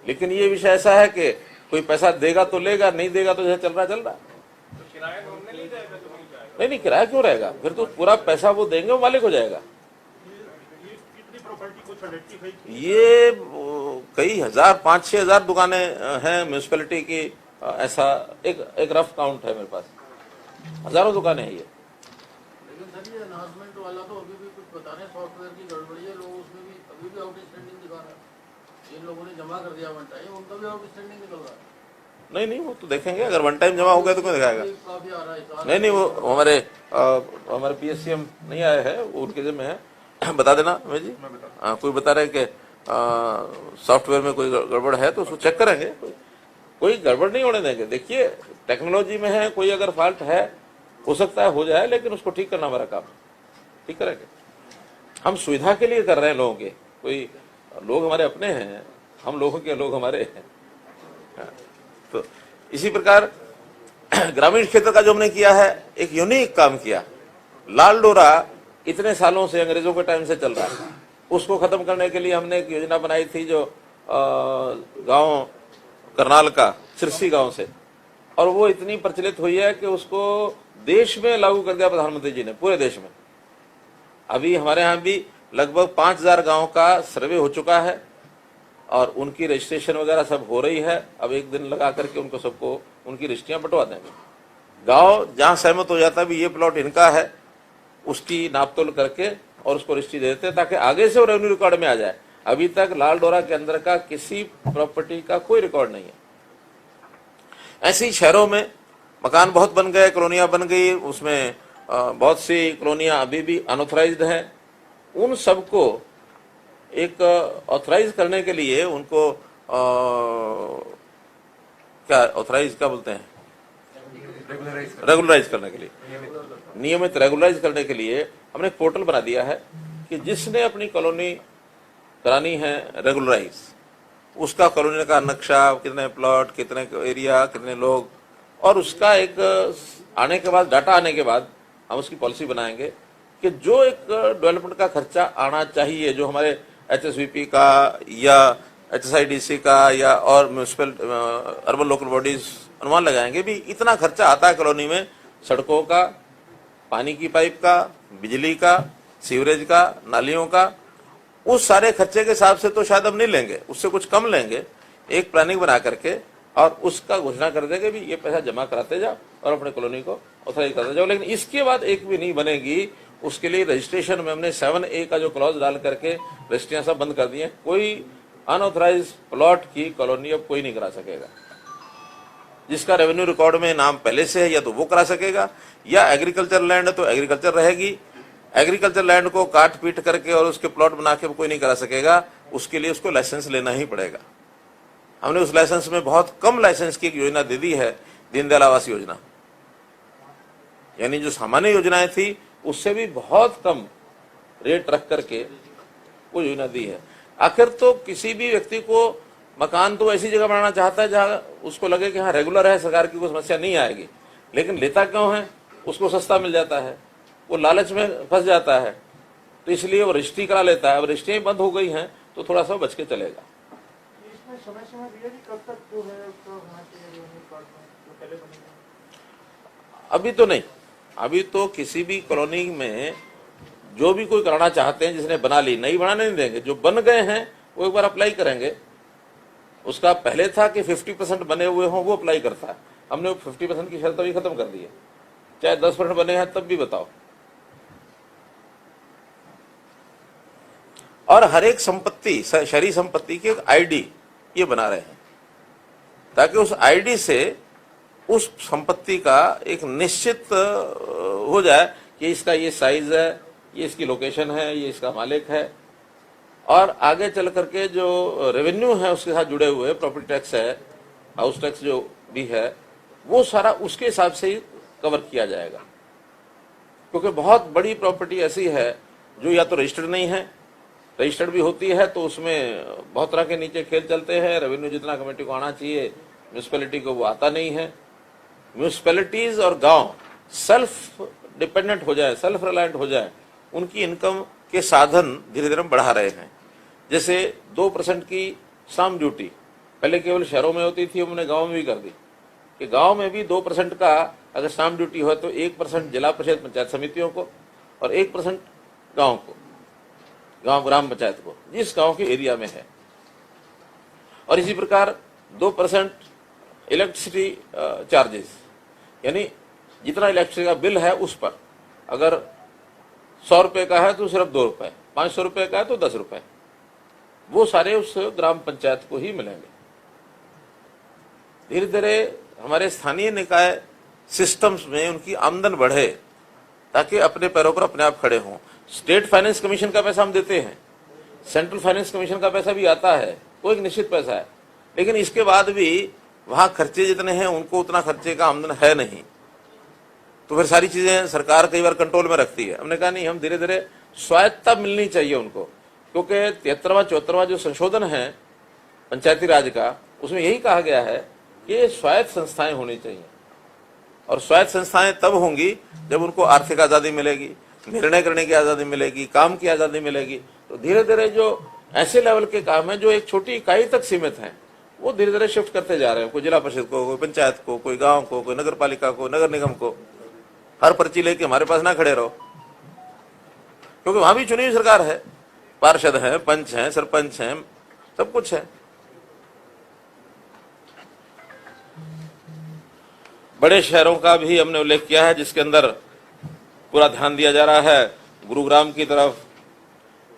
[SPEAKER 2] लेकिन ये विषय ऐसा है कि कोई पैसा देगा तो लेगा, नहीं देगा तो जैसे चल रहा चल रहा। नहीं, किराया क्यों रहेगा, फिर तो पूरा पैसा वो देंगे, वो मालिक हो जाएगा। ये कई हजार, 5-6 हजार दुकानें हैं म्यूनिसिपैलिटी की। ऐसा एक रफ काउंट है मेरे पास, हजारों दुकानें हैं ये।
[SPEAKER 4] लेकिन सर ये अनाउंसमेंट वाला तो अभी भी कुछ बता रहे हैं, सॉफ्टवेयर की गड़बड़ी है, लोग उसमें भी अभी भी आउटस्टैंडिंग दिखा रहा है। जिन लोगों ने जमा कर दिया वन टाइम उनका भी आउटस्टैंडिंग निकल रहा है।
[SPEAKER 2] नहीं वो तो देखेंगे, अगर वन टाइम जमा हो गया तो क्यों दिखाएगा।
[SPEAKER 4] काफी आ रहा है साल।
[SPEAKER 2] नहीं वो हमारे PSCM नहीं आए हैं, वो उनके जिम्मे है। बता देना हमें जी। हाँ, कोई बता रहे कि सॉफ्टवेयर में कोई गड़बड़ है तो उसको चेक करेंगे, कोई गड़बड़ नहीं होने देंगे। देखिए टेक्नोलॉजी में है, कोई अगर फॉल्ट है हो सकता है हो जाए, लेकिन उसको ठीक करना हमारा काम है, ठीक करेंगे। हम सुविधा के लिए कर रहे हैं लोगों के, कोई लोग हमारे अपने हैं, हम लोगों के लोग हमारे हैं। तो इसी प्रकार ग्रामीण क्षेत्र का जो हमने किया है, एक यूनिक काम किया। लाल डोरा इतने सालों से अंग्रेजों के टाइम से चल रहा है, उसको खत्म करने के लिए हमने एक योजना बनाई थी जो गांव करनाल का सिरसी गांव से, और वो इतनी प्रचलित हुई है कि उसको देश में लागू कर दिया प्रधानमंत्री जी ने, पूरे देश में। अभी हमारे यहाँ भी लगभग 5000 गांव का सर्वे हो चुका है और उनकी रजिस्ट्रेशन वगैरह सब हो रही है। अब एक दिन लगा करके उनको सबको उनकी रजिस्ट्रियां बंटवा देंगे। गांव जहां सहमत हो जाता है भी ये प्लॉट इनका है, उसकी नापतोल करके और उसको रजिस्ट्री दे देते हैं, ताकि आगे से वो रेवेन्यू रिकॉर्ड में आ जाए। अभी तक लाल डोरा के अंदर का किसी प्रॉपर्टी का कोई रिकॉर्ड नहीं है। ऐसे ही शहरों में मकान बहुत बन गए, कॉलोनियां बन गई, उसमें बहुत सी कॉलोनियां अभी भी अनऑथराइज्ड हैं। उन सबको एक ऑथराइज करने के लिए उनको क्या ऑथराइज क्या बोलते हैं, रेगुलराइज करने के लिए, नियमित रेगुलराइज करने के लिए हमने एक पोर्टल बना दिया है कि जिसने अपनी कॉलोनी करानी है रेगुलराइज, उसका कॉलोनी का नक्शा, कितने प्लॉट, कितने एरिया, कितने लोग, और उसका एक आने के बाद, डाटा आने के बाद हम उसकी पॉलिसी बनाएंगे कि जो एक डेवलपमेंट का खर्चा आना चाहिए, जो हमारे HSVP का या HSIDC का या और म्यूनिसिपल अर्बन लोकल बॉडीज अनुमान लगाएंगे भी इतना खर्चा आता है कॉलोनी में, सड़कों का, पानी की पाइप का, बिजली का, सीवरेज का, नालियों का, उस सारे खर्चे के हिसाब से तो शायद हम नहीं लेंगे, उससे कुछ कम लेंगे। एक प्लानिंग बना करके और उसका घोषणा कर देंगे भी ये पैसा जमा कराते जाओ और अपने कॉलोनी को ऑथराइज करते जाओ। लेकिन इसके बाद एक भी नहीं बनेगी, उसके लिए रजिस्ट्रेशन में हमने 7A का जो क्लॉज डाल करके रजिस्ट्रियां सब बंद कर दी हैं। कोई अनऑथराइज प्लॉट की कॉलोनी अब कोई नहीं करा सकेगा। जिसका रेवेन्यू रिकॉर्ड में नाम पहले से है या तो वो करा सकेगा, या एग्रीकल्चर लैंड है तो एग्रीकल्चर रहेगी। एग्रीकल्चर लैंड को काट पीट करके और उसके प्लॉट बना के कोई नहीं करा सकेगा, उसके लिए उसको लाइसेंस लेना ही पड़ेगा। हमने उस लाइसेंस में बहुत कम लाइसेंस की एक योजना दे दी है, दीनदयाल आवास योजना, यानी जो सामान्य योजनाएं थी उससे भी बहुत कम रेट रख करके वो योजना दी है। आखिर तो किसी भी व्यक्ति को मकान तो ऐसी जगह बनाना चाहता है जहां उसको लगे कि हाँ रेगुलर है, सरकार की कोई समस्या नहीं आएगी, लेकिन लेता क्यों है, उसको सस्ता मिल जाता है, वो लालच में फंस जाता है, तो इसलिए वो रजिस्ट्री करा लेता है। अब रजिस्ट्रियां बंद हो गई हैं तो थोड़ा सा बच के चलेगा।
[SPEAKER 3] इसमें समय दिया कि कब तक जो है उसका होना चाहिए रेवेन्यू कार्ड में, जो पहले बनेगा?
[SPEAKER 2] अभी तो नहीं, अभी तो किसी भी कॉलोनी में जो भी कोई कराना चाहते हैं, जिसने बना ली, नई बनाने नहीं देंगे। जो बन गए हैं वो एक बार अप्लाई करेंगे। उसका पहले था कि 50% बने हुए हों वो अप्लाई करता है, हमने 50% की शर्त अभी खत्म कर दी है। चाहे 10% बने हैं तब भी बताओ। और हर एक संपत्ति, शहरी संपत्ति की एक ID ये बना रहे हैं, ताकि उस ID से उस संपत्ति का एक निश्चित हो जाए कि इसका ये साइज है, ये इसकी लोकेशन है, ये इसका मालिक है, और आगे चल करके जो रेवेन्यू है उसके साथ जुड़े हुए, प्रॉपर्टी टैक्स है, हाउस टैक्स जो भी है, वो सारा उसके हिसाब से ही कवर किया जाएगा। क्योंकि बहुत बड़ी प्रॉपर्टी ऐसी है जो या तो रजिस्टर्ड नहीं है, रजिस्टर्ड भी होती है तो उसमें बहुत तरह के नीचे खेल चलते हैं। रेवेन्यू जितना कमेटी को आना चाहिए म्यूनिसिपैलिटी को वो आता नहीं है। म्यूनिसिपैलिटीज और गांव सेल्फ डिपेंडेंट हो जाए, सेल्फ रिलायंट हो जाए, उनकी इनकम के साधन धीरे धीरे बढ़ा रहे हैं। जैसे 2% की स्टाम्प ड्यूटी पहले केवल शहरों में होती थी, हमने गांव में भी कर दी कि गांव में भी 2% का अगर स्टाम्प ड्यूटी हो तो 1% जिला परिषद पंचायत समितियों को और 1% गांव को, गांव ग्राम पंचायत को, जिस गांव के एरिया में है। और इसी प्रकार 2% इलेक्ट्रिसिटी चार्जेस, यानी जितना इलेक्ट्रिसिटी का बिल है उस पर अगर 100 रुपए का है तो सिर्फ 2 रुपए, 500 रुपए का है तो 10 रुपए, वो सारे उस ग्राम पंचायत को ही मिलेंगे। धीरे धीरे हमारे स्थानीय निकाय सिस्टम्स में उनकी आमदन बढ़े ताकि अपने पैरों पर अपने आप खड़े हों। स्टेट फाइनेंस कमीशन का पैसा हम देते हैं, सेंट्रल फाइनेंस कमीशन का पैसा भी आता है, वो एक निश्चित पैसा है, लेकिन इसके बाद भी वहां खर्चे जितने हैं उनको उतना खर्चे का आमदन है नहीं, तो फिर सारी चीजें सरकार कई बार कंट्रोल में रखती है। हमने कहा नहीं, हम धीरे धीरे स्वायत्तता मिलनी चाहिए उनको, क्योंकि 73वां 74वां जो संशोधन है पंचायती राज का, उसमें यही कहा गया है कि स्वायत्त संस्थाएं होनी चाहिए, और स्वायत्त संस्थाएं तब होंगी जब उनको आर्थिक आजादी मिलेगी, निर्णय करने की आजादी मिलेगी, काम की आजादी मिलेगी। तो धीरे धीरे जो ऐसे लेवल के काम है जो एक छोटी इकाई तक सीमित हैं, वो धीरे धीरे शिफ्ट करते जा रहे हैं, कोई जिला परिषद को, कोई पंचायत को, कोई गांव को, कोई नगर पालिका को, नगर निगम को। हर पर्ची लेके हमारे पास ना खड़े रहो, क्योंकि वहां भी चुनी हुई सरकार है, पार्षद है, पंच है, सरपंच है, सब कुछ है। बड़े शहरों का भी हमने उल्लेख किया है जिसके अंदर पूरा ध्यान दिया जा रहा है। गुरुग्राम की तरफ,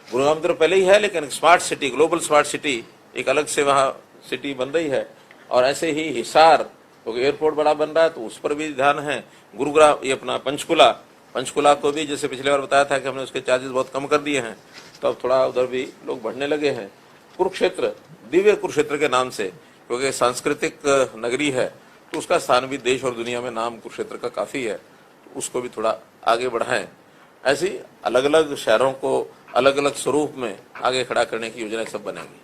[SPEAKER 2] गुरुग्राम की तरफ पहले ही है, लेकिन smart city, global smart city एक अलग से वहां सिटी बन रही है। और ऐसे ही हिसार, क्योंकि एयरपोर्ट बड़ा बन रहा है तो उस पर भी ध्यान है। गुरुग्राम, ये अपना पंचकुला को भी जैसे पिछले बार बताया था कि हमने उसके चार्जेस बहुत कम कर दिए हैं, तो अब थोड़ा उधर भी लोग बढ़ने लगे हैं। कुरुक्षेत्र, दिव्य कुरुक्षेत्र के नाम से, क्योंकि सांस्कृतिक नगरी है, तो उसका स्थान भी देश और दुनिया में नाम कुरुक्षेत्र का काफी है, तो उसको भी थोड़ा आगे बढ़ाएं। ऐसी अलग अलग शहरों को अलग अलग स्वरूप में आगे खड़ा करने की योजना सब बनेगी।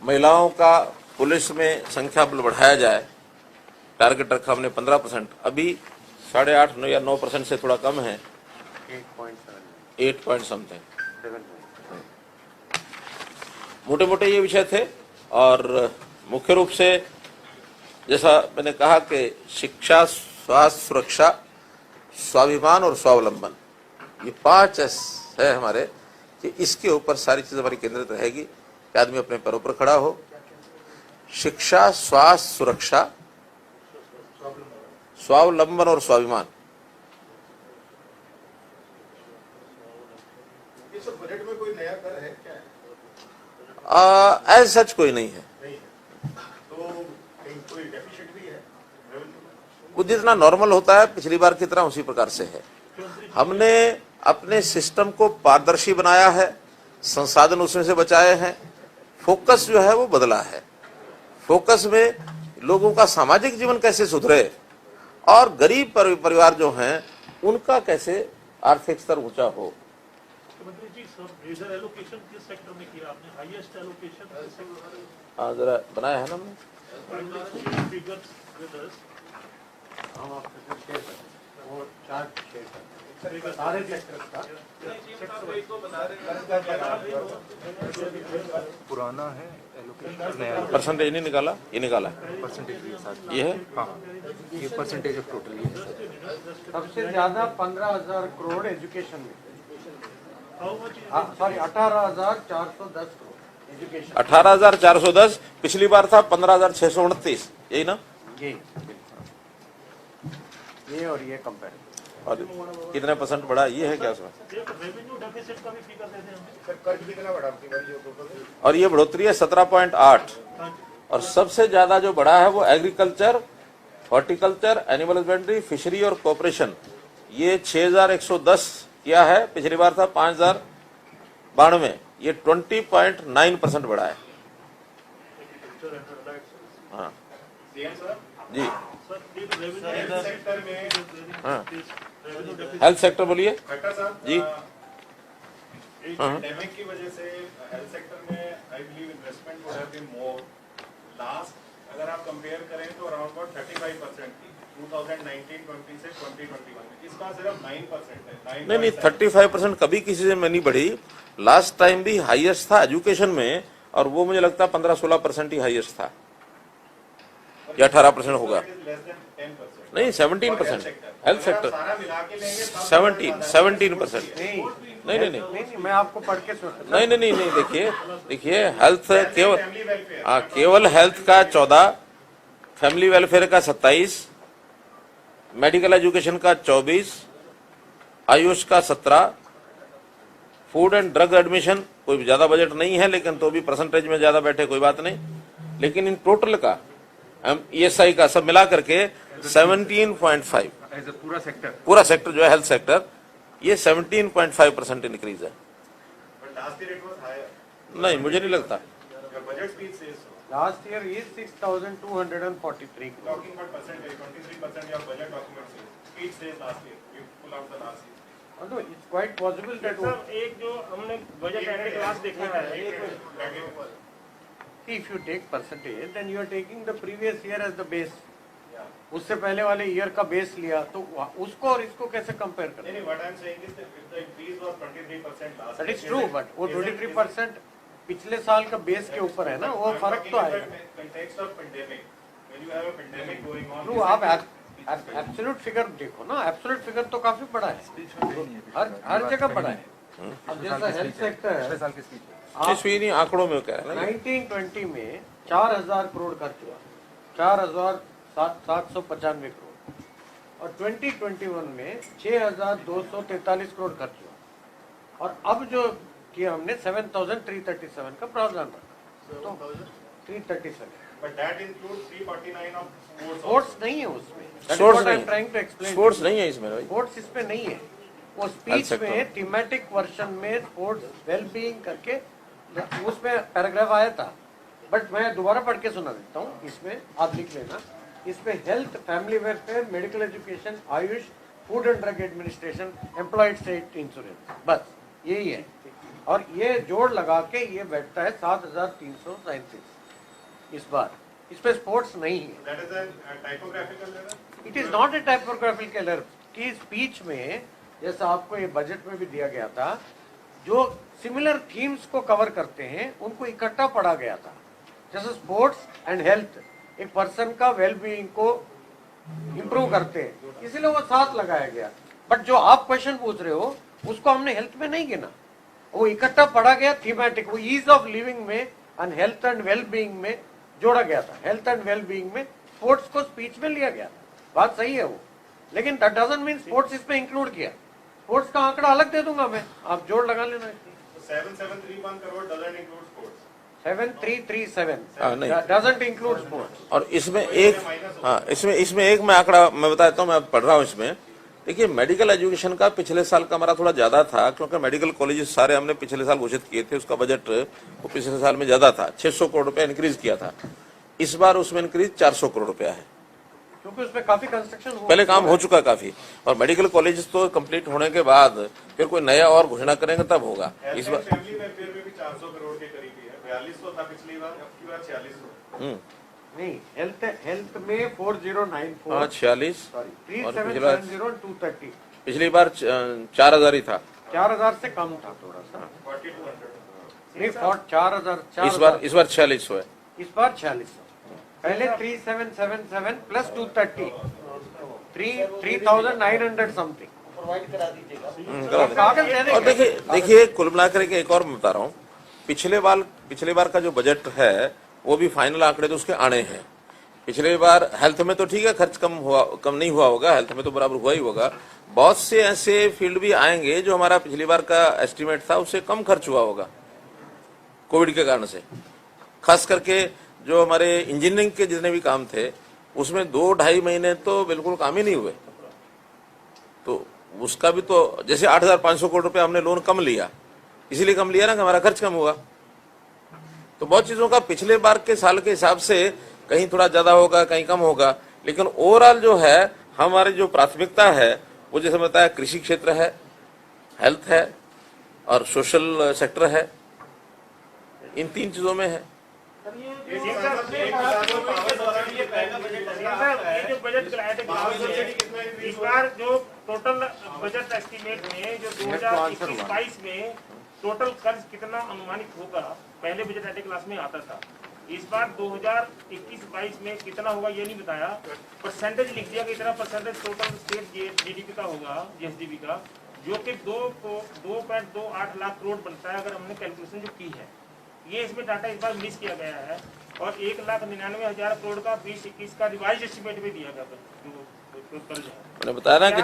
[SPEAKER 2] महिलाओं का पुलिस में संख्या बल बढ़ाया जाए, टारगेट रखा हमने 15%, अभी 8.5 या 9% से थोड़ा कम है, 8 पॉइंट समथिंग। मोटे मोटे ये विषय थे, और मुख्य रूप से जैसा मैंने कहा कि शिक्षा, स्वास्थ्य, सुरक्षा, स्वाभिमान और स्वावलंबन, ये 5 एस है हमारे, कि इसके ऊपर सारी चीज हमारी केंद्रित रहेगी कि आदमी अपने पैरों पर खड़ा हो। शिक्षा, स्वास्थ्य, सुरक्षा, स्वावलंबन और स्वाभिमान।
[SPEAKER 5] इस बजट में कोई नया कर है क्या?
[SPEAKER 2] एज सच कोई नहीं है,
[SPEAKER 5] तो कोई डेफिसिट भी है?
[SPEAKER 2] वो जितना नॉर्मल होता है पिछली बार की तरह उसी प्रकार से है। हमने अपने सिस्टम को पारदर्शी बनाया है, संसाधन उसमें से बचाए हैं, फोकस जो है वो बदला है। फोकस में लोगों का सामाजिक जीवन कैसे सुधरे और गरीब परिवार जो हैं उनका कैसे आर्थिक स्तर ऊंचा हो।
[SPEAKER 4] मंत्री जी, सब मेजर एलोकेशन किस सेक्टर में किया आपने? हाईएस्ट एलोकेशन
[SPEAKER 2] जरा बनाया है ना हमने।
[SPEAKER 5] हम आपके शेयर वो चार्ट शेयर सारे सेक्टर का
[SPEAKER 6] पुराना है एलोकेशन, नया
[SPEAKER 2] परसेंटेज नहीं निकाला, ये निकाला है,
[SPEAKER 6] परसेंटेज के साथ।
[SPEAKER 2] ये है।
[SPEAKER 6] हाँ, ये परसेंटेज ऑफ टोटल ये है।
[SPEAKER 5] सबसे ज्यादा 15,000 करोड़ एजुकेशन में, सॉरी 18,410 करोड़ एजुकेशन।
[SPEAKER 2] 18,410, पिछली बार था 15,629, यही ना?
[SPEAKER 5] ये और ये कंपेयर,
[SPEAKER 2] और कितने परसेंट बढ़ा, ये है क्या उसमें?
[SPEAKER 4] रेवेन्यू डेफिसिट का भी फिगर देते हैं।
[SPEAKER 5] सर कर्ज कितना बढ़ा आपकी बारी जो टोटल?
[SPEAKER 2] और ये बढ़ोतरी है 17.8, और सबसे ज्यादा जो बढ़ा है वो agriculture, horticulture, animal husbandry, fishery और कॉर्पोरेशन, ये 6,110 किया है, पिछली बार था 5,092, ये 20.9% बढ़ा है। हाँ जी,
[SPEAKER 5] सेक्टर में
[SPEAKER 2] हाँ, हेल्थ सेक्टर बोलिए
[SPEAKER 5] खट्टर साहब
[SPEAKER 2] जी।
[SPEAKER 5] पेंडेमिक की वजह से हेल्थ सेक्टर में I believe investment would have been more last, अगर आप कंपेयर करें तो अराउंड अबाउट 35% थी 2019-20 से 2021 में, इसका सिर्फ 9% है।
[SPEAKER 2] नहीं 35% कभी किसी से में नहीं बढ़ी, लास्ट टाइम भी हाईएस्ट था एजुकेशन में, और वो मुझे लगता है 15-16% ही हाईएस्ट था, या 18% होगा। नहीं 17%, हेल्थ सेक्टर 17%। नहीं,
[SPEAKER 5] मैं आपको पढ़ के
[SPEAKER 2] नहीं, देखिए हेल्थ केवल हेल्थ का 14, फैमिली वेलफेयर का 27, मेडिकल एजुकेशन का 24, आयुष का 17, फूड एंड ड्रग एडमिशन कोई ज्यादा बजट नहीं है, लेकिन तो भी परसेंटेज में ज्यादा बैठे कोई बात नहीं, लेकिन इन टोटल का ESI का सब मिला करके 17.5
[SPEAKER 1] एज ए पूरा सेक्टर
[SPEAKER 2] पूरा सेक्टर जो है हेल्थ सेक्टर, ये 17.5% इंक्रीज है।
[SPEAKER 5] But last year it was higher.
[SPEAKER 2] नहीं, मुझे नहीं लगता।
[SPEAKER 5] Your budget speech says so.
[SPEAKER 7] Last year is 6,243 crore.
[SPEAKER 5] Talking about percentage, 23% your budget document says. Speech says last year. You pull out the last year.
[SPEAKER 7] Although it's quite possible that
[SPEAKER 3] sir एक जो हमने budget and class देखा है,
[SPEAKER 7] if you take percentage, then you are taking the previous year as the base.
[SPEAKER 5] Yeah.
[SPEAKER 7] उससे पहले वाले year का base लिया तो उसको और इसको कैसे कंपेयर करें?
[SPEAKER 5] Anyway, what I'm saying is that if the increase was 23% last
[SPEAKER 7] That
[SPEAKER 5] year.
[SPEAKER 7] is true, but वो 23% पिछले साल का बेस के ऊपर है ना, वो फर्क तो आएगा।
[SPEAKER 5] Context of pandemic. When you have a pandemic going on.
[SPEAKER 7] True, आप एब्सोल्यूट फिगर देखो ना, एब्सोल्यूट फिगर तो काफी बड़ा है, हर जगह बड़ा है। अब जैसा हेल्थ सेक्टर है,
[SPEAKER 6] साल की स्पीच है।
[SPEAKER 2] इसमें नहीं आंकड़ों में कह रहे हैं ना,
[SPEAKER 7] 1920 में 4,000 करोड़ खर्च हुआ, 4,795 करोड़, और 2021 में 6,243 करोड़ खर्च हुआ, और अब जो किया हमने 7,337 का प्रावधान रखा, तो 337।
[SPEAKER 5] But that includes 349 of sports.
[SPEAKER 7] Sports नहीं है उसमें,
[SPEAKER 2] स्पोर्ट्स नहीं है इसमें भाई।
[SPEAKER 7] स्पोर्ट्स इसमें नहीं है। वो स्पीच
[SPEAKER 2] Health sector
[SPEAKER 7] में थीमेटिक वर्जन में स्पोर्ट्स वेलबीइंग करके उसमें पैराग्राफ आया था, बट मैं दोबारा पढ़ के सुना देता हूँ। इसमें आप लिख लेना, इसमें health, family welfare, medical education, Ayush, food and drug administration, employed state insurance, बस यही है। और ये जोड़ लगा के ये बैठता है 7,337 इस बार। इसमें स्पोर्ट्स नहीं है।
[SPEAKER 5] That is a typographical error.
[SPEAKER 7] It is not a typographical error की स्पीच में, जैसा आपको ये बजट में भी दिया गया था, जो सिमिलर थीम्स को कवर करते हैं उनको इकट्ठा पढ़ा गया था। जैसे स्पोर्ट्स एंड हेल्थ एक पर्सन का वेलबीइंग को इम्प्रूव करते हैं, इसीलिए वो साथ लगाया गया। बट जो आप क्वेश्चन पूछ रहे हो उसको हमने हेल्थ में नहीं गिना, वो इकट्ठा पढ़ा गया थीमेटिक, वो ईज ऑफ लिविंग में एंड हेल्थ एंड वेलबीइंग में जोड़ा गया था। हेल्थ एंड वेलबीइंग में स्पोर्ट्स को स्पीच में लिया गया था, बात सही है वो, लेकिन दैट डजंट मीन स्पोर्ट्स इसमें इंक्लूड किया। स्पोर्ट्स का आंकड़ा अलग दे दूंगा मैं, आप जोड़ लगा लेना।
[SPEAKER 5] So 7,731 crore doesn't include sports.
[SPEAKER 7] 7,337
[SPEAKER 2] नहीं।
[SPEAKER 7] Doesn't include sports.
[SPEAKER 2] और इसमें एक, हाँ, इसमें एक मैं आंकड़ा मैं बता देता हूँ, मैं पढ़ रहा हूँ इसमें। देखिए, मेडिकल एजुकेशन का पिछले साल का हमारा थोड़ा ज्यादा था, क्योंकि मेडिकल कॉलेजेस सारे हमने पिछले साल घोषित किए थे, उसका बजट वो पिछले साल में ज्यादा था, 600 करोड़ रुपया इंक्रीज किया था। इस बार उसमें इंक्रीज 400 करोड़ रुपया है,
[SPEAKER 7] क्योंकि उसमें काफी कंस्ट्रक्शन
[SPEAKER 2] पहले काम हो चुका काफी। और मेडिकल कॉलेजेस तो कंप्लीट होने के बाद फिर कोई नया और घोषणा करेंगे तब होगा।
[SPEAKER 5] Health
[SPEAKER 2] इस
[SPEAKER 5] and
[SPEAKER 2] बार
[SPEAKER 5] family welfare में भी 400 करोड़ के करीब ही है। 4200 था पिछली बार, अब की बार 4600।
[SPEAKER 7] नहीं, हेल्थ में 4094,
[SPEAKER 2] हाँ 46,
[SPEAKER 7] सॉरी
[SPEAKER 2] और पिछली बार
[SPEAKER 7] 3,770
[SPEAKER 2] पिछली बार 4,000 ही था,
[SPEAKER 7] 4,000 से कम था थोड़ा सा।
[SPEAKER 5] 4200।
[SPEAKER 7] नहीं, 4,000
[SPEAKER 2] इस बार 4600 है।
[SPEAKER 7] इस बार 4600। पहले 3,777 प्लस 230, 3,900 समथिंग
[SPEAKER 2] करा दें।
[SPEAKER 7] कागज दे
[SPEAKER 2] और
[SPEAKER 7] देंगे।
[SPEAKER 2] देखिए कुल मिलाकर के एक और मैं बता रहा हूँ, पिछले बार का जो बजट है वो भी फाइनल आंकड़े तो उसके आने हैं। पिछले बार हेल्थ में तो ठीक है, खर्च कम नहीं हुआ होगा, हेल्थ में तो बराबर हुआ ही होगा। बहुत से ऐसे फील्ड भी आएंगे जो हमारा पिछली बार का एस्टिमेट था उससे कम खर्च हुआ होगा कोविड के कारण से। खास करके जो हमारे इंजीनियरिंग के जितने भी काम थे उसमें 2-2.5 महीने तो बिल्कुल काम ही नहीं हुए, तो उसका भी तो, जैसे 8,500 करोड़ रुपए हमने लोन कम लिया, इसीलिए कम लिया ना कि हमारा खर्च कम हुआ। तो बहुत चीजों का पिछले बार के साल के हिसाब से कहीं थोड़ा ज्यादा होगा, कहीं कम होगा, लेकिन ओवरऑल जो है हमारी जो प्राथमिकता है वो जैसे बताया कृषि क्षेत्र है, हेल्थ है और सोशल सेक्टर है, इन 3 चीजों में है।
[SPEAKER 3] ये जो बजट कराया था इस बार जो टोटल बजट एस्टीमेट में जो 2021-22 में टोटल कर्ज कितना अनुमानित होगा, पहले बजट एटे क्लास में आता था। इस बार 2021-22 में कितना होगा ये नहीं बताया, परसेंटेज लिख दिया कि इतना परसेंटेज टोटल स्टेट जीडीपी का होगा, जीएसडीपी का, जो कि 2.28 लाख करोड़ बनता है अगर हमने कैलकुलेशन जो की है। ये इसमें डाटा इस बार मिस किया गया है, और 1,99,000 करोड़ का 2021 का रिवाइज एस्टीमेट भी दिया गया था।
[SPEAKER 2] मैंने बताया ना कि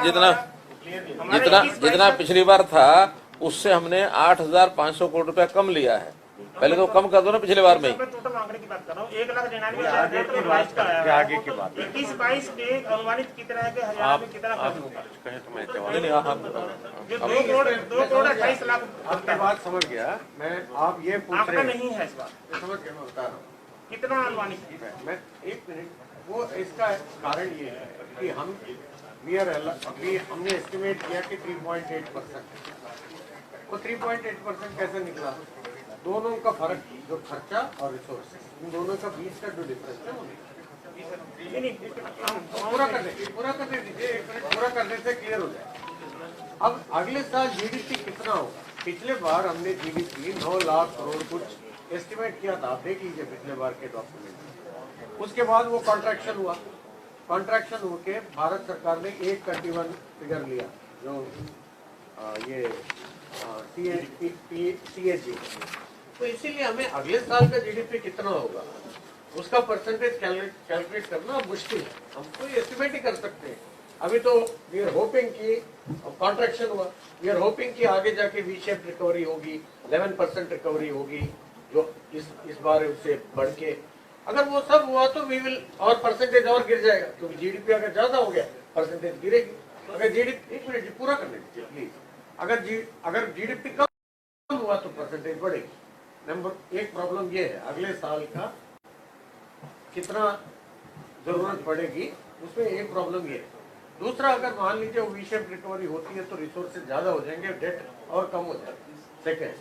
[SPEAKER 2] जितना पिछली बार था उससे हमने 8,500 करोड़ रुपया कम लिया है। पहले तो कम कर दो ना पिछले बार में ही।
[SPEAKER 3] मैं टोटल आंकड़े की बात कर रहा हूँ। 1,99,000 तो बाईस का आया
[SPEAKER 7] आगे की बात है।
[SPEAKER 3] 21-22 में अनुमानित कितना है कि हरियाणा में कितना खर्च होगा?
[SPEAKER 7] कहें तो मैं जवाब
[SPEAKER 2] नहीं नहीं आप
[SPEAKER 3] जो 2 करोड़ 28 लाख
[SPEAKER 7] आपकी बात समझ गया मैं। आप ये पूछ
[SPEAKER 3] आंकड़ा
[SPEAKER 7] रहे हैं,
[SPEAKER 3] नहीं है इस बार,
[SPEAKER 7] मैं समझ गया, मैं बता रहा हूँ।
[SPEAKER 3] कितना अनुमानित है?
[SPEAKER 7] मैं एक मिनट, वो इसका कारण ये है कि हम अभी हमने एस्टिमेट किया कि 3.8%। वो 3.8% कैसे निकला? दोनों का फर्क, जो खर्चा और रिसोर्स, इन दोनों का बीच का जो डिफरेंस है वो निकला।
[SPEAKER 3] नहीं
[SPEAKER 7] पूरा करने दीजिए, एक मिनट पूरा करने से क्लियर हो जाए। अब अगले साल जीडीपी कितना होगा? पिछले बार हमने जीडीपी 9 लाख करोड़ कुछ एस्टिमेट किया था, आप देख लीजिए पिछले बार के डॉक्यूमेंट। उसके बाद वो कॉन्ट्रैक्शन हुआ, कॉन्ट्रैक्शन होके भारत सरकार ने 121 फिगर लिया, जो ये CAG। तो इसीलिए हमें अगले साल का जीडीपी कितना होगा उसका परसेंटेज कैलकुलेट करना मुश्किल है। हम कोई एस्टिमेट ही कर सकते हैं। अभी तो वी आर होपिंग कि कॉन्ट्रैक्शन हुआ, वी आर होपिंग कि आगे जाके वी शेप रिकवरी होगी, 11% रिकवरी होगी, जो इस बार उससे बढ़ के अगर वो सब हुआ तो वी विल, और परसेंटेज और गिर जाएगा, क्योंकि जीडीपी अगर ज्यादा हो गया परसेंटेज गिरेगी। अगर जीडीपी, एक मिनट पूरा करने दीजिए प्लीज, अगर जीडीपी कम हुआ तो परसेंटेज बढ़ेगी। नंबर एक प्रॉब्लम ये है, अगले साल का कितना जरूरत पड़ेगी, उसमें एक प्रॉब्लम ये है। दूसरा, अगर मान लीजिए वो वी शेप रिकवरी होती है तो रिसोर्सेज ज्यादा हो जाएंगे, डेट और कम हो जाएगा। सेकेंड,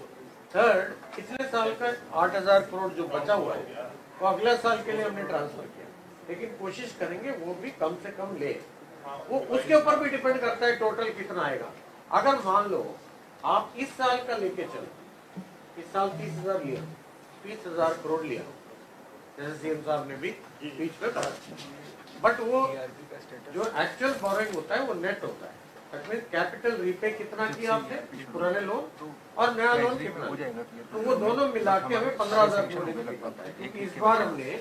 [SPEAKER 7] थर्ड, पिछले साल का 8,000 करोड़ जो बचा हुआ है वो अगला साल के लिए हमने ट्रांसफर किया, लेकिन कोशिश करेंगे वो भी कम से कम ले। वो उसके ऊपर भी डिपेंड करता है टोटल कितना आएगा। अगर मान लो आप इस साल का लेके चलो, इस साल 30,000 लिया, 30,000 करोड़ लिया, जैसे सीएम साहब ने भी बीच में कहा, बट वो जो एक्चुअल बोरोइंग होता है वो नेट होता है। दैट मींस कैपिटल रीपे कितना किया आपने पुराने लोन और नया लोन कितना, तो वो दोनों मिला के हमें 15,000 करोड़ निकल पाता है। क्योंकि इस बार हमने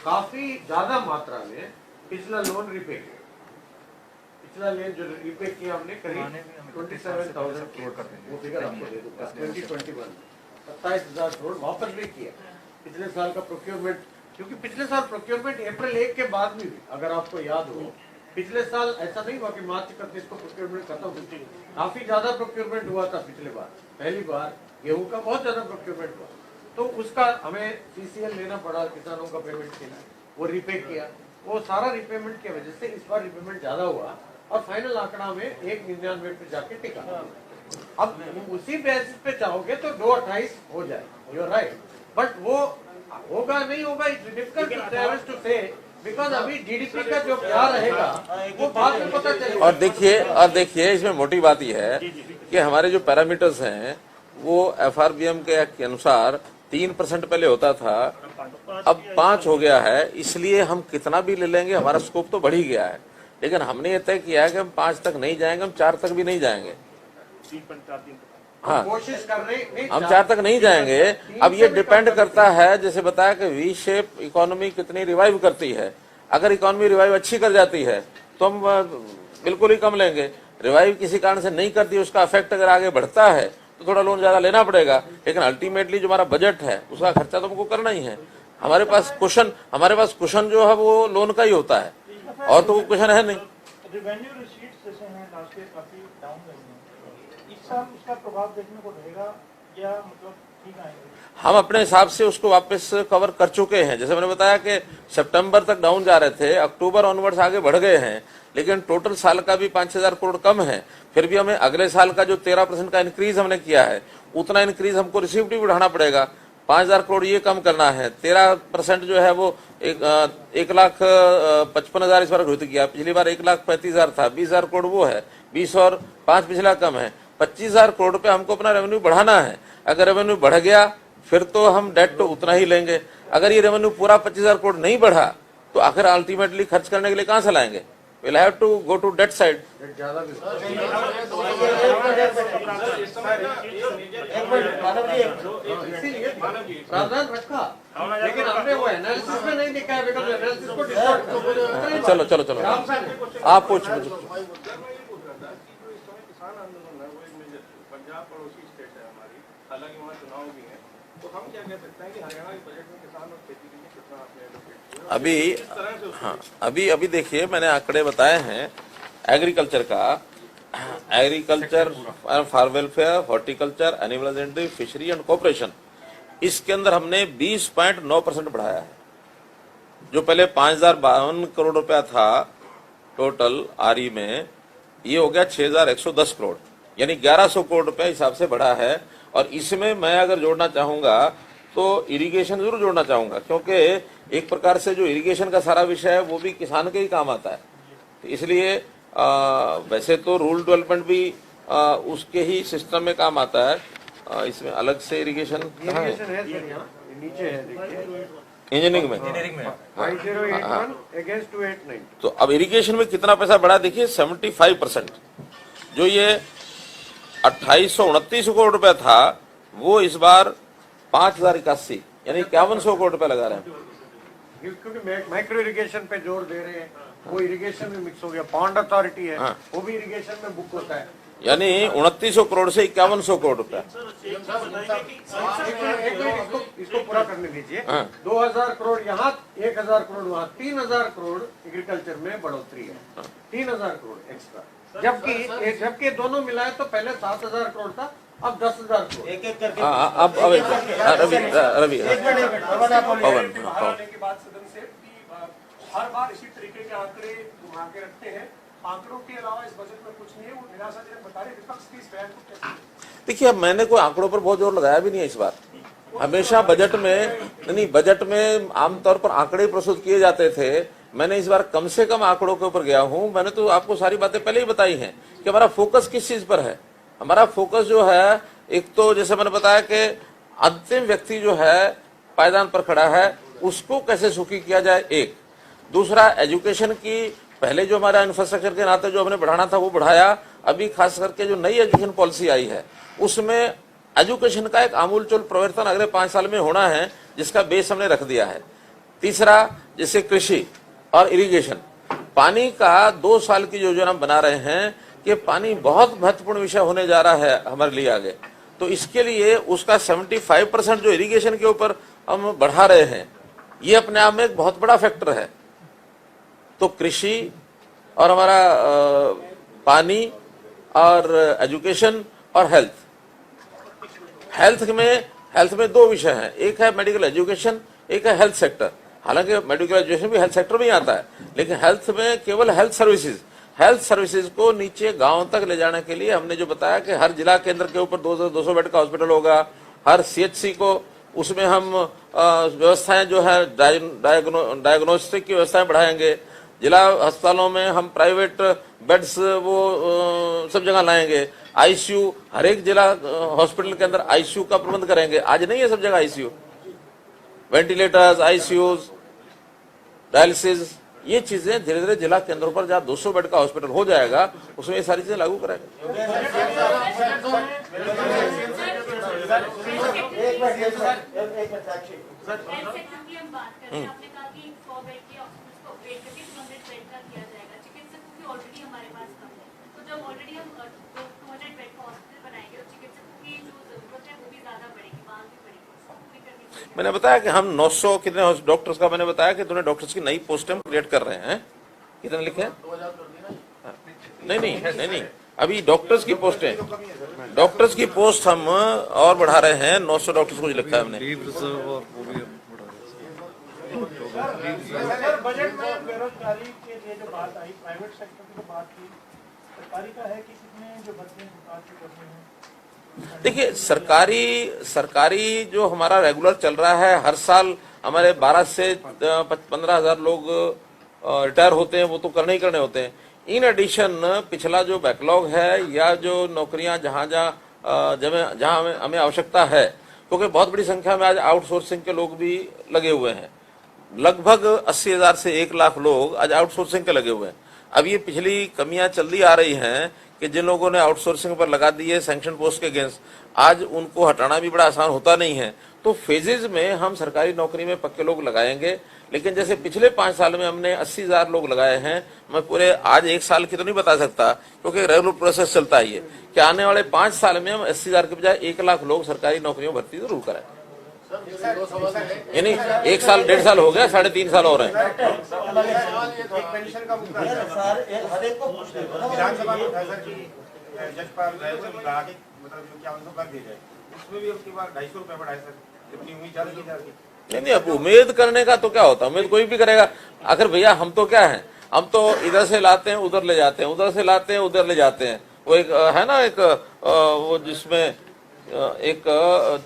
[SPEAKER 7] काफी ज्यादा मात्रा में पिछला लोन रिपे किया। पिछला लोन जो रिपे किया हमने करीब 27,000 करोड़, वो फिगर आपको दे दूंगा, 2021 27,000 करोड़ वापस भी किया। पिछले साल का प्रोक्योरमेंट, क्योंकि पिछले साल प्रोक्योरमेंट अप्रैल 1 के बाद भी, अगर आपको याद हो, पिछले साल ऐसा नहीं हुआ कि मार्च 31 को प्रोक्योरमेंट खत्म हुई। काफी ज्यादा प्रोक्योरमेंट हुआ था पिछले बार, पहली बार गेहूं का बहुत ज्यादा प्रोक्योरमेंट हुआ, तो उसका हमें CCL लेना पड़ा, किसानों का पेमेंट किया, वो रिपे किया। वो सारा रिपेमेंट की वजह से इस बार रिपेमेंट ज्यादा हुआ और फाइनल आंकड़ा में 199 पे जाके टिका। अब उसी बेसिस पे चाहोगे तो 228 हो जाए, यू आर राइट, बट वो होगा नहीं होगा, इट्स डिफिकल्ट टू से, बिकॉज अभी जीडीपी का जो क्या रहेगा वो बाद में पता चलेगा।
[SPEAKER 2] और देखिए इसमें मोटी बात यह है कि हमारे जो पैरामीटर्स हैं वो FRBM के अनुसार 3% पहले होता था, अब 5 हो गया है। इसलिए हम कितना भी ले लेंगे हमारा स्कोप तो बढ़ ही गया है, लेकिन हमने ये तय किया है कि हम 5 तक नहीं जाएंगे, हम 4 तक भी नहीं जाएंगे। हाँ,
[SPEAKER 7] कोशिश कर रहे,
[SPEAKER 2] हम 4 तक नहीं जाएंगे। अब ये डिपेंड करता है, जैसे बताया कि वी शेप इकोनॉमी कितनी रिवाइव करती है। अगर इकोनॉमी रिवाइव अच्छी कर जाती है तो हम बिल्कुल ही कम लेंगे। रिवाइव किसी कारण से नहीं करती, उसका इफेक्ट अगर आगे बढ़ता है तो थोड़ा लोन ज्यादा लेना पड़ेगा, लेकिन अल्टीमेटली जो हमारा बजट है उसका खर्चा तो हमको करना ही है। हमारे पास कुशन जो है वो लोन का ही होता है, और तो वो कुशन है नहीं।
[SPEAKER 8] रेवेन्यू रिसीट्स जैसे हैं लास्ट ईयर काफी डाउन रही हैं, इस साल उसका प्रभाव देखने को मिलेगा या मतलब ठीक आएंगे?
[SPEAKER 2] हम अपने हिसाब से उसको वापस कवर कर चुके हैं। जैसे मैंने बताया कि सितंबर तक डाउन जा रहे थे, अक्टूबर ऑनवर्ड्स आगे बढ़ गए हैं, लेकिन टोटल साल का भी 5,000 करोड़ कम है। फिर भी हमें अगले साल का जो 13% का इंक्रीज हमने किया है, उतना इंक्रीज हमको रिसीव्ड भी बढ़ाना पड़ेगा। 5,000 करोड़ ये कम करना है। 13% जो है वो 1,55,000 इस बार घोषित किया, पिछली बार 1,35,000 था, 20,000 करोड़ वो है, 20 और 5 पिछला कम है, 25,000 करोड़ पे हमको अपना रेवेन्यू बढ़ाना है। अगर रेवेन्यू बढ़ गया फिर तो हम डेट तो उतना ही लेंगे। अगर ये रेवेन्यू पूरा 25,000 करोड़ नहीं बढ़ा तो आखिर अल्टीमेटली खर्च करने के लिए कहां से लाएंगे? Will have to go to debt side.
[SPEAKER 7] ज्यादा भी प्रावधान रखा, लेकिन हमने वो एनालिसिस में नहीं दिखाया, बिकॉज़ एनालिसिस को डिस्टॉर्ट।
[SPEAKER 2] चलो आप पूछ।
[SPEAKER 5] किसान आंदोलन है वो एक मेजर
[SPEAKER 1] पंजाब पड़ोसी स्टेट है हमारी, हालांकि वहाँ चुनाव भी है, तो हम क्या कह सकते हैं कि हरियाणा के बजट में किसान और खेती के लिए कितना आपने एलोकेट किया?
[SPEAKER 2] अभी हाँ, अभी देखिए मैंने आंकड़े बताए हैं एग्रीकल्चर का, agriculture, farm welfare, horticulture, animal husbandry, fishery and corporation, इसके अंदर हमने 20.9% बढ़ाया है। जो पहले 5052 करोड़ रुपया था टोटल आरई में, ये हो गया 6110 करोड़, यानी 1100 करोड़ रुपया हिसाब से बढ़ा है। और इसमें मैं अगर जोड़ना चाहूंगा तो इरिगेशन जरूर जोड़ना चाहूंगा, क्योंकि एक प्रकार से जो इरिगेशन का सारा विषय है वो भी किसान के ही काम आता है। तो इसलिए वैसे तो रूरल डेवलपमेंट भी उसके ही सिस्टम में काम आता है। इसमें अलग से इरिगेशन कहाँ है?
[SPEAKER 7] इरिगेशन है सर, यहाँ नीचे है, देखिए
[SPEAKER 2] इंजीनियरिंग में
[SPEAKER 7] 5081 अगेंस्ट 289।
[SPEAKER 2] तो अब इरिगेशन में कितना पैसा बढ़ा देखिए, 75%। जो ये 2829 करोड़ रुपया था वो इस बार 5081 यानी 5100 करोड़ रुपया लगा रहे हैं।
[SPEAKER 7] क्योंकि माइक्रो इरिगेशन पे जोर दे रहे हैं, वो इरिगेशन में मिक्स हो गया। पॉन्ड अथॉरिटी है, वो भी इरिगेशन में बुक होता है,
[SPEAKER 2] यानी 2900 करोड़ से 5100 करोड़ रुपया।
[SPEAKER 7] इसको पूरा करने दीजिए। 2000 करोड़ यहाँ, 1000 करोड़ वहाँ, 3000 करोड़ एग्रीकल्चर में बढ़ोतरी है, 3000 करोड़ एक्स्ट्रा। जबकि दोनों मिलाए तो पहले 7000 करोड़ था, अब 10,000 करोड़।
[SPEAKER 2] एक एक करके अब रवि
[SPEAKER 8] की बात सदन से हर बार इसी तरीके के आंकड़े घुमा के रखते हैं, आंकड़ों के अलावा इस बजट में कुछ नहीं है, वो निराशाजनक बता रहे। विपक्ष की इस बयान को कैसे?
[SPEAKER 2] देखिए, अब मैंने कोई आंकड़ों पर बहुत जोर लगाया भी नहीं है इस बार। हमेशा बजट में आमतौर पर आंकड़े प्रस्तुत किए जाते थे। मैंने इस बार कम से कम आंकड़ों के ऊपर गया हूं। मैंने तो आपको सारी बातें पहले ही बताई हैं कि हमारा फोकस किस चीज पर है। हमारा फोकस जो है, एक तो जैसे मैंने बताया कि अंतिम व्यक्ति जो है पायदान पर खड़ा है उसको कैसे सुखी किया जाए, एक। दूसरा, एजुकेशन की पहले जो हमारा इंफ्रास्ट्रक्चर के नाते जो हमने बढ़ाना था वो बढ़ाया। अभी खास करके जो नई एजुकेशन पॉलिसी आई है उसमें एजुकेशन का एक आमूलचूल परिवर्तन अगले 5 साल में होना है, जिसका बेस हमने रख दिया है। तीसरा, जैसे कृषि और इरिगेशन, पानी का 2 साल की योजना हम बना रहे हैं कि पानी बहुत महत्वपूर्ण विषय होने जा रहा है हमारे लिए आगे। तो इसके लिए उसका 75% जो इरिगेशन के ऊपर हम बढ़ा रहे हैं, ये अपने आप में एक बहुत बड़ा फैक्टर है। तो कृषि और हमारा पानी और एजुकेशन और हेल्थ में 2 विषय हैं, एक है मेडिकल एजुकेशन, एक है हेल्थ सेक्टर। हालांकि मेडिकल एजुकेशन भी हेल्थ सेक्टर में ही आता है, लेकिन हेल्थ में केवल हेल्थ सर्विसेज को नीचे गांव तक ले जाने के लिए हमने जो बताया कि हर जिला केंद्र के ऊपर 200 बेड का हॉस्पिटल होगा। हर CHC को उसमें हम व्यवस्थाएं जो है डायग्नोस्टिक की व्यवस्थाएं बढ़ाएंगे। जिला अस्पतालों में हम प्राइवेट बेड्स वो सब जगह लाएंगे। ICU हर एक जिला हॉस्पिटल के अंदर ICU का प्रबंध करेंगे। आज नहीं है सब जगह ICU, वेंटिलेटर्स, ICUs, डायलिसिस, ये चीजें धीरे धीरे जिला केंद्रों पर जहाँ 200 बेड का हॉस्पिटल हो जाएगा उसमें ये सारी चीजें लागू करेंगे। मैंने बताया कि हम 900 कितने डॉक्टर्स का, मैंने बताया कि तुमने डॉक्टर्स की नई पोस्ट हम क्रिएट कर रहे हैं। कितने लिखे हैं? नहीं, अभी डॉक्टर्स की पोस्ट हम और बढ़ा रहे हैं। 900 डॉक्टर्स को लिखा है हमने।
[SPEAKER 8] बजट में बेरोजगारी के लिए जो बात आई, प्राइवेट सेक्टर की जो बात की, सरकारी का है कि कितने जो भर्ती करनी है?
[SPEAKER 2] देखिए, सरकारी जो हमारा रेगुलर चल रहा है, हर साल हमारे 12 से 15,000 लोग रिटायर होते हैं, वो तो करने ही करने होते हैं। इन एडिशन पिछला जो बैकलॉग है या जो नौकरियां जहां हमें आवश्यकता है, क्योंकि बहुत बड़ी संख्या में आज आउटसोर्सिंग के लोग भी लगे हुए हैं। लगभग 80,000 से 1 लाख लोग आज आउटसोर्सिंग के लगे हुए हैं। अब ये पिछली कमियां चलती आ रही हैं कि जिन लोगों ने आउटसोर्सिंग पर लगा दी है सैंक्शन पोस्ट के अगेंस्ट, आज उनको हटाना भी बड़ा आसान होता नहीं है। तो फेजेज में हम सरकारी नौकरी में पक्के लोग लगाएंगे, लेकिन जैसे पिछले 5 साल में हमने 80,000 लोग लगाए हैं, मैं पूरे आज 1 साल की तो नहीं बता सकता क्योंकि रेगुलर प्रोसेस चलता ही है कि आने वाले 5 साल में हम 80,000 के बजाय 1 लाख लोग सरकारी नौकरियों भर्ती जरूर कराएं। यानी 1 साल 1.5 साल हो गया, 3.5 साल हो रहे हैं।
[SPEAKER 5] विधानसभा में था सर कि जजपाल मतलब जो क्या उनको कर दिया जाए, उसमें भी अब की बार 250 रुपए बढ़ाए सर, इतनी उम्मीद ज्यादा की जाती।
[SPEAKER 2] नहीं, अब उम्मीद करने का तो क्या होता है, उम्मीद कोई भी करेगा। आखिर भैया हम तो क्या है, हम तो इधर से लाते हैं उधर ले जाते हैं, उधर से लाते हैं उधर ले जाते हैं। वो एक है ना, एक वो जिसमें एक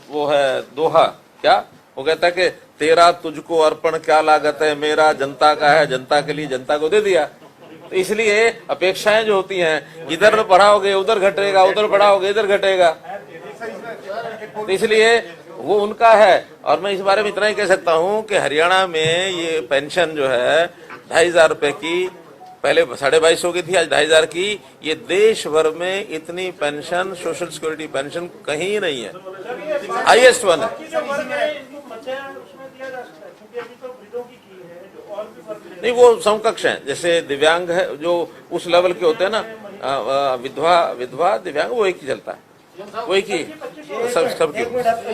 [SPEAKER 2] वो है दोहा, क्या वो कहता है कि तेरा तुझको अर्पण क्या लागत है, मेरा जनता का है, जनता के लिए जनता को दे दिया। तो इसलिए अपेक्षाएं जो होती हैं, इधर बढ़ाओगे उधर घटेगा, उधर बढ़ाओगे इधर घटेगा, तो इसलिए वो उनका है। और मैं इस बारे में इतना ही कह सकता हूं कि हरियाणा में ये पेंशन जो है 2,500 रुपए की, पहले 2250 की थी, आज 2,500 की। ये देश भर में इतनी पेंशन, सोशल सिक्योरिटी पेंशन कहीं नहीं है, हाईएस्ट वन है। नहीं, वो समकक्ष है, जैसे दिव्यांग है जो उस लेवल के होते हैं ना, विधवा दिव्यांग, वो एक ही चलता है, वो एक ही सबकी,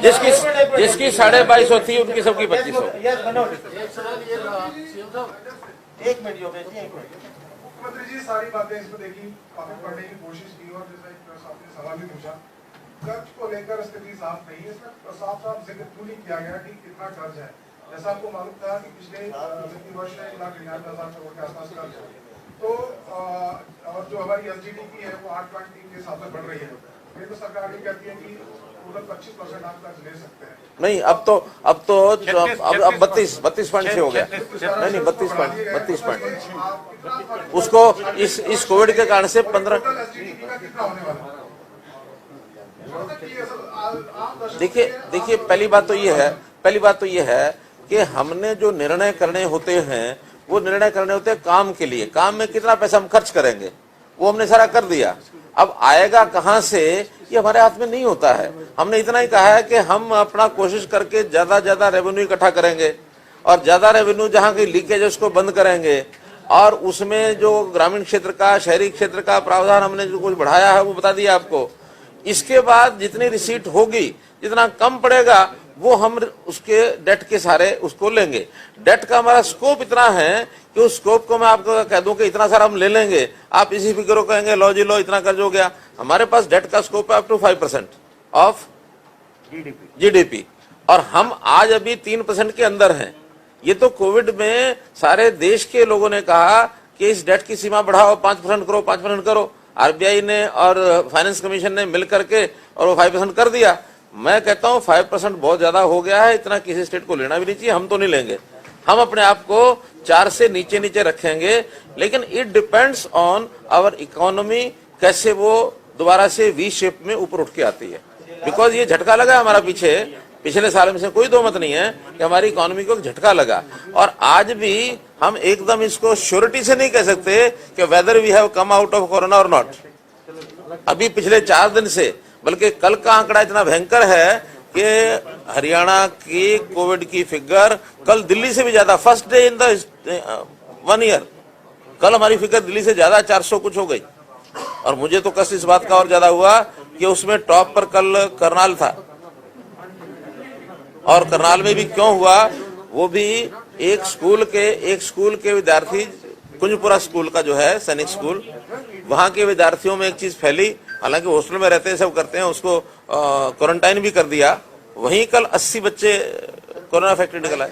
[SPEAKER 2] जिसकी 2250 थी उनकी सबकी 2500।
[SPEAKER 9] मुख्यमंत्री जी सारी बातें इसमें देखी, काफी पढ़ने की कोशिश की और जैसा आपने सवाल भी पूछा, कर्ज को लेकर स्थिति साफ नहीं है। इसमें साफ जिक्र क्यों नहीं किया गया कि कितना कर्ज है। जैसा आपको मालूम था कि पिछले वित्तीय वर्ष में 1,99,000 करोड़ के आसपास कर्ज है, तो और जो हमारी SGDP है वो 8.3 के हिसाब से बढ़ रही है। ये तो सरकार ये कहती है कि 25% आप कर्ज ले सकते हैं।
[SPEAKER 2] नहीं, अब 32.6 हो गया। नहीं 32 पॉइंट उसको इस कोविड के कारण से 15। देखिए पहली बात तो ये है कि हमने जो निर्णय करने होते हैं वो निर्णय करने होते हैं काम के लिए। काम में कितना पैसा हम खर्च करेंगे वो हमने सारा कर दिया। अब आएगा कहां से ये हमारे हाथ में नहीं होता है। हमने इतना ही कहा है कि हम अपना कोशिश करके ज्यादा रेवेन्यू इकट्ठा करेंगे और ज्यादा रेवेन्यू जहां की लीकेज है उसको बंद करेंगे, और उसमें जो ग्रामीण क्षेत्र का, शहरी क्षेत्र का प्रावधान हमने जो कुछ बढ़ाया है वो बता दिया आपको। इसके बाद जितनी रिसीट होगी, जितना कम पड़ेगा वो हम उसके डेट के सारे उसको लेंगे। डेट का हमारा स्कोप इतना है कि उस स्कोप को मैं आपको कह दूं कि इतना सारा हम ले लेंगे, आप इसी फिगर को कहेंगे लो जी लो इतना कर्ज हो गया। हमारे पास डेट का स्कोप है अप टू 5% ऑफ GDP और हम आज अभी 3% के अंदर हैं। ये तो कोविड में सारे देश के लोगों ने कहा कि इस डेट की सीमा बढ़ाओ, 5% करो, 5% करो। RBI ने और फाइनेंस कमीशन ने मिल करके और वो 5% कर दिया। मैं कहता हूं 5% बहुत ज्यादा हो गया है, इतना किसी स्टेट को लेना भी नहीं चाहिए। हम तो नहीं लेंगे, हम अपने आप को 4 से नीचे रखेंगे, लेकिन it depends on our economy, कैसे वो दोबारा से V शेप में ऊपर उठ के आती है। बिकॉज ये झटका लगा हमारा पिछले साल में से कोई दो मत नहीं है कि हमारी इकोनॉमी को झटका लगा। और आज भी हम एकदम इसको श्योरिटी से नहीं कह सकते कि whether we have come out of corona और नॉट। अभी पिछले 4 दिन से, बल्कि कल का आंकड़ा इतना भयंकर है कि हरियाणा की कोविड की फिगर कल दिल्ली से भी ज्यादा, first day in the 1 year, कल हमारी फिगर दिल्ली से ज्यादा 400 कुछ हो गई। और मुझे तो कष्ट इस बात का और ज्यादा हुआ कि उसमें टॉप पर कल करनाल था। और करनाल में भी क्यों हुआ, वो भी एक स्कूल के विद्यार्थी, कुंजपुरा स्कूल का जो है सैनिक स्कूल, वहां के विद्यार्थियों में एक चीज फैली। हालांकि हॉस्टल में रहते हैं, सब करते हैं, उसको क्वारंटाइन भी कर दिया। वहीं कल 80 बच्चे कोरोना इफेक्टेड निकल आए।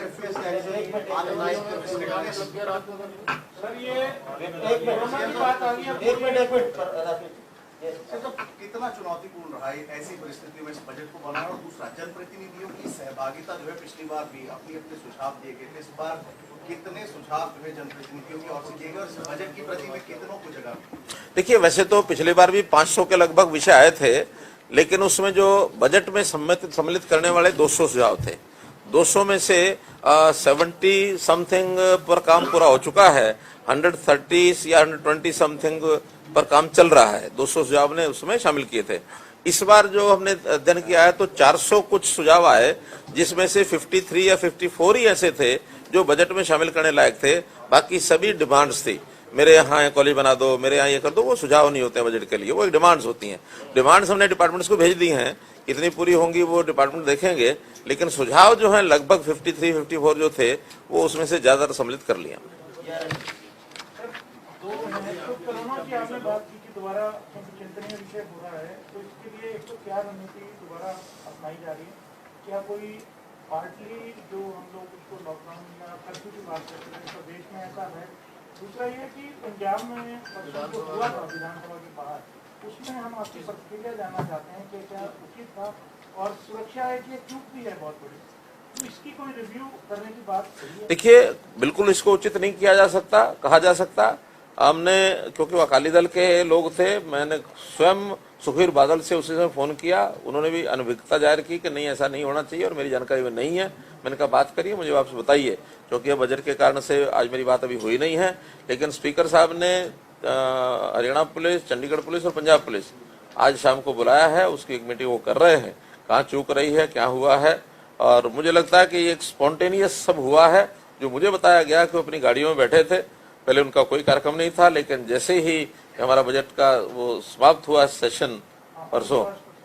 [SPEAKER 10] कितना चुनौतीपूर्ण रहा है ऐसी परिस्थिति में इस बजट को बनाना। और दूसरा, जनप्रतिनिधियों की सहभागिता जो है, पिछली बार भी अपने सुझाव दिए गए थे, इस बार कितने सुझाव जो है जनप्रतिनिधियों की ओर से दिए गए और बजट की प्रति में कितनों को जगह? देखिए,
[SPEAKER 2] वैसे तो पिछली बार भी 500 के लगभग विषय आए थे, लेकिन उसमें जो बजट में सम्मिलित करने वाले 200 सुझाव थे। 200 में से 70 समथिंग पर काम पूरा हो चुका है। 130 या 120 समथिंग पर काम चल रहा है। 200 सुझाव ने उसमें शामिल किए थे। इस बार जो हमने अध्ययन किया है तो 400 कुछ सुझाव आए, जिसमें से 53 या 54 ही ऐसे थे जो बजट में शामिल करने लायक थे। बाकी सभी डिमांड्स थी, मेरे यहाँ ये कॉलेज बना दो, मेरे यहाँ ये कर दो। वो सुझाव नहीं होते हैं बजट के लिए, वो एक डिमांड्स होती हैं। डिमांड्स हमने डिपार्टमेंट्स को भेज दी हैं, कितनी पूरी होंगी वो डिपार्टमेंट देखेंगे, लेकिन सुझाव जो हैं लगभग 53-54 जो थे वो उसमें से ज्यादातर सम्मिलित कर लिया।
[SPEAKER 8] कोरोना की आपने बात की कि दोबारा चिंतनीय विषय हो रहा है, तो इसके लिए एक तो क्या रणनीति दोबारा अपनाई जा रही है? क्या कोई पार्टली जो हम लोग उसको लॉकडाउन या कर्फ्यू की बात करते हैं तो देश में ऐसा है? दूसरा ये कि पंजाब में जो हुआ था विधानसभा के बाहर, उसमें हम आपकी प्रतिक्रिया जानना चाहते हैं कि क्या उचित था, और सुरक्षा है कि चूक भी है बहुत बड़ी, तो इसकी कोई रिव्यू करने की बात सही है?
[SPEAKER 2] देखिए, बिल्कुल इसको उचित नहीं किया जा सकता, कहा जा सकता। हमने, क्योंकि वो अकाली दल के लोग थे, मैंने स्वयं सुखबीर बादल से उसी समय फोन किया, उन्होंने भी अनभिज्ञता जाहिर की कि नहीं ऐसा नहीं होना चाहिए और मेरी जानकारी में नहीं है। मैंने कहा बात करिए, मुझे आपसे बताइए, क्योंकि बजट के कारण से आज मेरी बात अभी हुई नहीं है। लेकिन स्पीकर साहब ने हरियाणा पुलिस, चंडीगढ़ पुलिस और पंजाब पुलिस आज शाम को बुलाया है, उसकी एक मीटिंग वो कर रहे हैं, कहाँ चूक रही है, क्या हुआ है। और मुझे लगता है कि ये एक स्पॉन्टेनियस सब हुआ है। जो मुझे बताया गया कि वो अपनी गाड़ियों में बैठे थे, पहले उनका कोई कार्यक्रम नहीं था, लेकिन जैसे ही हमारा बजट का वो समाप्त हुआ सेशन परसों,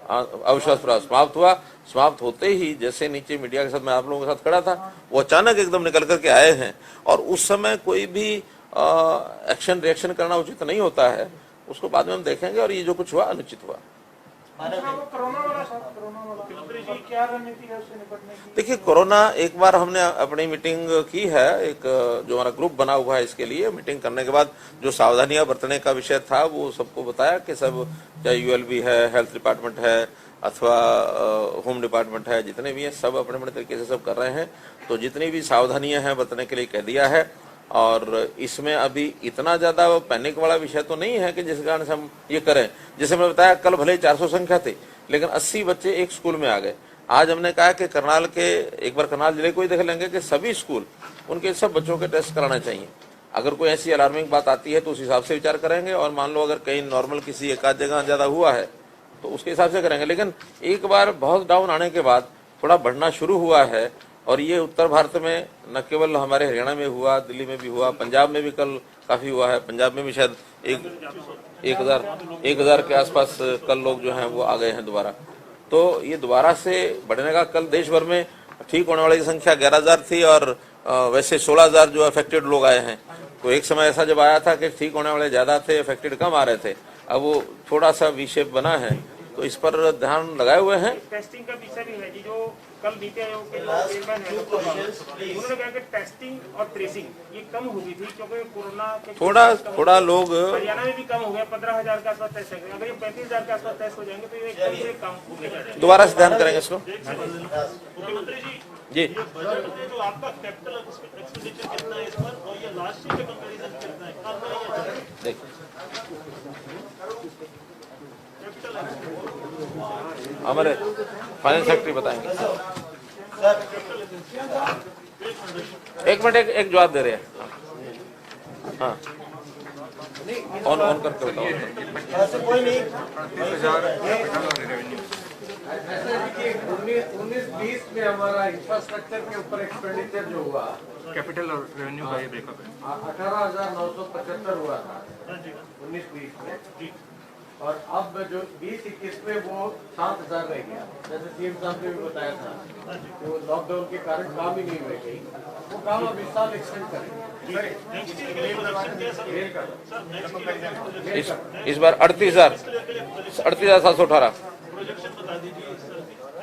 [SPEAKER 2] अविश्वास प्रस्ताव समाप्त होते ही जैसे नीचे मीडिया के साथ मैं आप लोगों के साथ खड़ा था, वो अचानक एकदम निकल करके आए हैं। और उस समय कोई भी एक्शन रिएक्शन करना उचित नहीं होता है, उसको बाद में हम देखेंगे। और ये जो कुछ हुआ अनुचित हुआ।
[SPEAKER 8] क्या रणनीति है उससे निपटने की?
[SPEAKER 2] देखिए, कोरोना एक बार हमने अपनी मीटिंग की है, एक जो हमारा ग्रुप बना हुआ है इसके लिए, मीटिंग करने के बाद जो सावधानियां बरतने का विषय था वो सबको बताया कि सब, चाहे यूएलबी है, हेल्थ डिपार्टमेंट है अथवा होम डिपार्टमेंट है, जितने भी हैं सब अपने अपने तरीके से सब कर रहे हैं। तो जितनी भी सावधानियां हैं बरतने के लिए कह दिया है। और इसमें अभी इतना ज्यादा पैनिक वाला विषय तो नहीं है कि जिस कारण से हम ये करें। जैसे मैं बताया, कल भले 400 संख्या थी, लेकिन 80 बच्चे एक स्कूल में आ गए। आज हमने कहा कि करनाल के, एक बार करनाल जिले को ही देख लेंगे कि सभी स्कूल, उनके सब बच्चों के टेस्ट कराना चाहिए। अगर कोई ऐसी अलार्मिंग बात आती है तो उस हिसाब से विचार करेंगे। और मान लो अगर कहीं नॉर्मल किसी एक आध जगह ज्यादा हुआ है तो उसके हिसाब से करेंगे। लेकिन एक बार बहुत डाउन आने के बाद थोड़ा बढ़ना शुरू हुआ है। और ये उत्तर भारत में न केवल हमारे हरियाणा में हुआ, दिल्ली में भी हुआ, पंजाब में भी कल काफी हुआ है। पंजाब में भी शायद 1,000 के आसपास कल लोग जो हैं वो आ गए हैं दोबारा। तो ये दोबारा से बढ़ने का, कल देश भर में ठीक होने वाली संख्या 11,000 थी और वैसे 16,000 जो अफेक्टेड लोग आए हैं। तो एक समय ऐसा जब आया था कि ठीक होने वाले ज्यादा थे, अफेक्टेड कम आ रहे थे। अब वो थोड़ा सा वी शेप बना है, तो इस पर ध्यान लगाए हुए हैं।
[SPEAKER 3] टेस्टिंग का विषय भी है जी, जो कल नीति आयोग के जो चेयरमैन है उन्होंने कहा कि टेस्टिंग और ट्रेसिंग ये कम हो गई थी, क्योंकि कोरोना के
[SPEAKER 2] थोड़ा लोग,
[SPEAKER 3] हरियाणा में भी कम हो गया, 15,000 के आसपास टेस्ट है। अगर ये 35,000 के आसपास टेस्ट हो जाएंगे तो ये एकदम से कम हो गया।
[SPEAKER 2] दोबारा से ध्यान करेंगे इसको।
[SPEAKER 8] मुख्यमंत्री
[SPEAKER 2] जी,
[SPEAKER 8] जो आपका कैपिटल एक्सपेंडिचर कितना है इस पर, और ये लास्ट ईयर के कंपैरिजन कितना है?
[SPEAKER 2] देखिए हमारे फाइनेंस सेक्रेटरी बताएंगे। एक मिनट, एक जवाब दे रहे हैं। हाँ, ऑन करके बताओ।
[SPEAKER 7] ऐसा है कि 19-20 में हमारा इंफ्रास्ट्रक्चर के ऊपर एक्सपेंडिचर जो हुआ,
[SPEAKER 6] कैपिटल और रेवेन्यू का ये ब्रेकअप है।
[SPEAKER 7] 18,975 हुआ था 19-20 में, और अब जो 20-21 में वो 7,000 रह गया। जैसे सीएम साहब ने भी बताया था, तो लॉकडाउन के कारण काम ही नहीं हुए कहीं, वो काम अब इस साल एक्सटेंड करेंगे।
[SPEAKER 2] इस बार 38,718।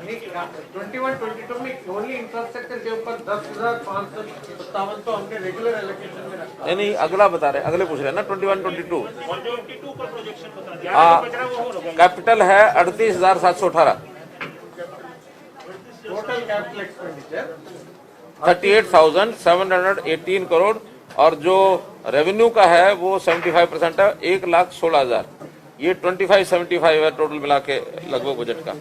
[SPEAKER 7] 21-22 में ओनली इंफ्रास्ट्रक्चर के ऊपर 10,557 तो हमने रेगुलर एलोकेशन में रखा।
[SPEAKER 2] नहीं, अगला बता रहे, अगले पूछ रहे हैं ना, 21-22। कैपिटल है 38,718।
[SPEAKER 7] Total capital expenditure
[SPEAKER 2] 38,718 crore. और जो रेवेन्यू का है वो 75% है, 1,16,000। ये 2575 है टोटल मिला के लगभग बजट का।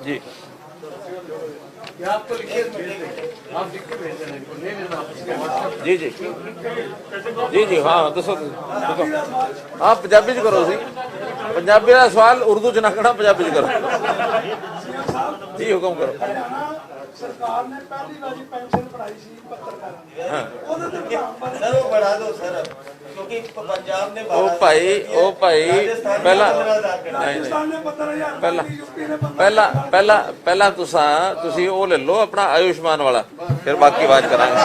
[SPEAKER 2] जी
[SPEAKER 7] ये आपको लिख के भेज देंगे, आप लिख के भेज देना इनको, ले लेना आप इसके WhatsApp
[SPEAKER 2] जी जी जी जी हाँ दसो आप पंजाबी च करो सी पंजाबी का सवाल उर्दू च ना करना पंजाबी च करो जी हुक्म करो
[SPEAKER 8] सरकार ने पहली वाली पेंशन बढ़ाई सी पत्रकारां
[SPEAKER 10] सर वो बढ़ा दो सर क्योंकि पंजाब ने
[SPEAKER 2] ओ भाई पहला पहला तुसी ओ ले लो अपना आयुष्मान वाला फिर बाकी बात करांगे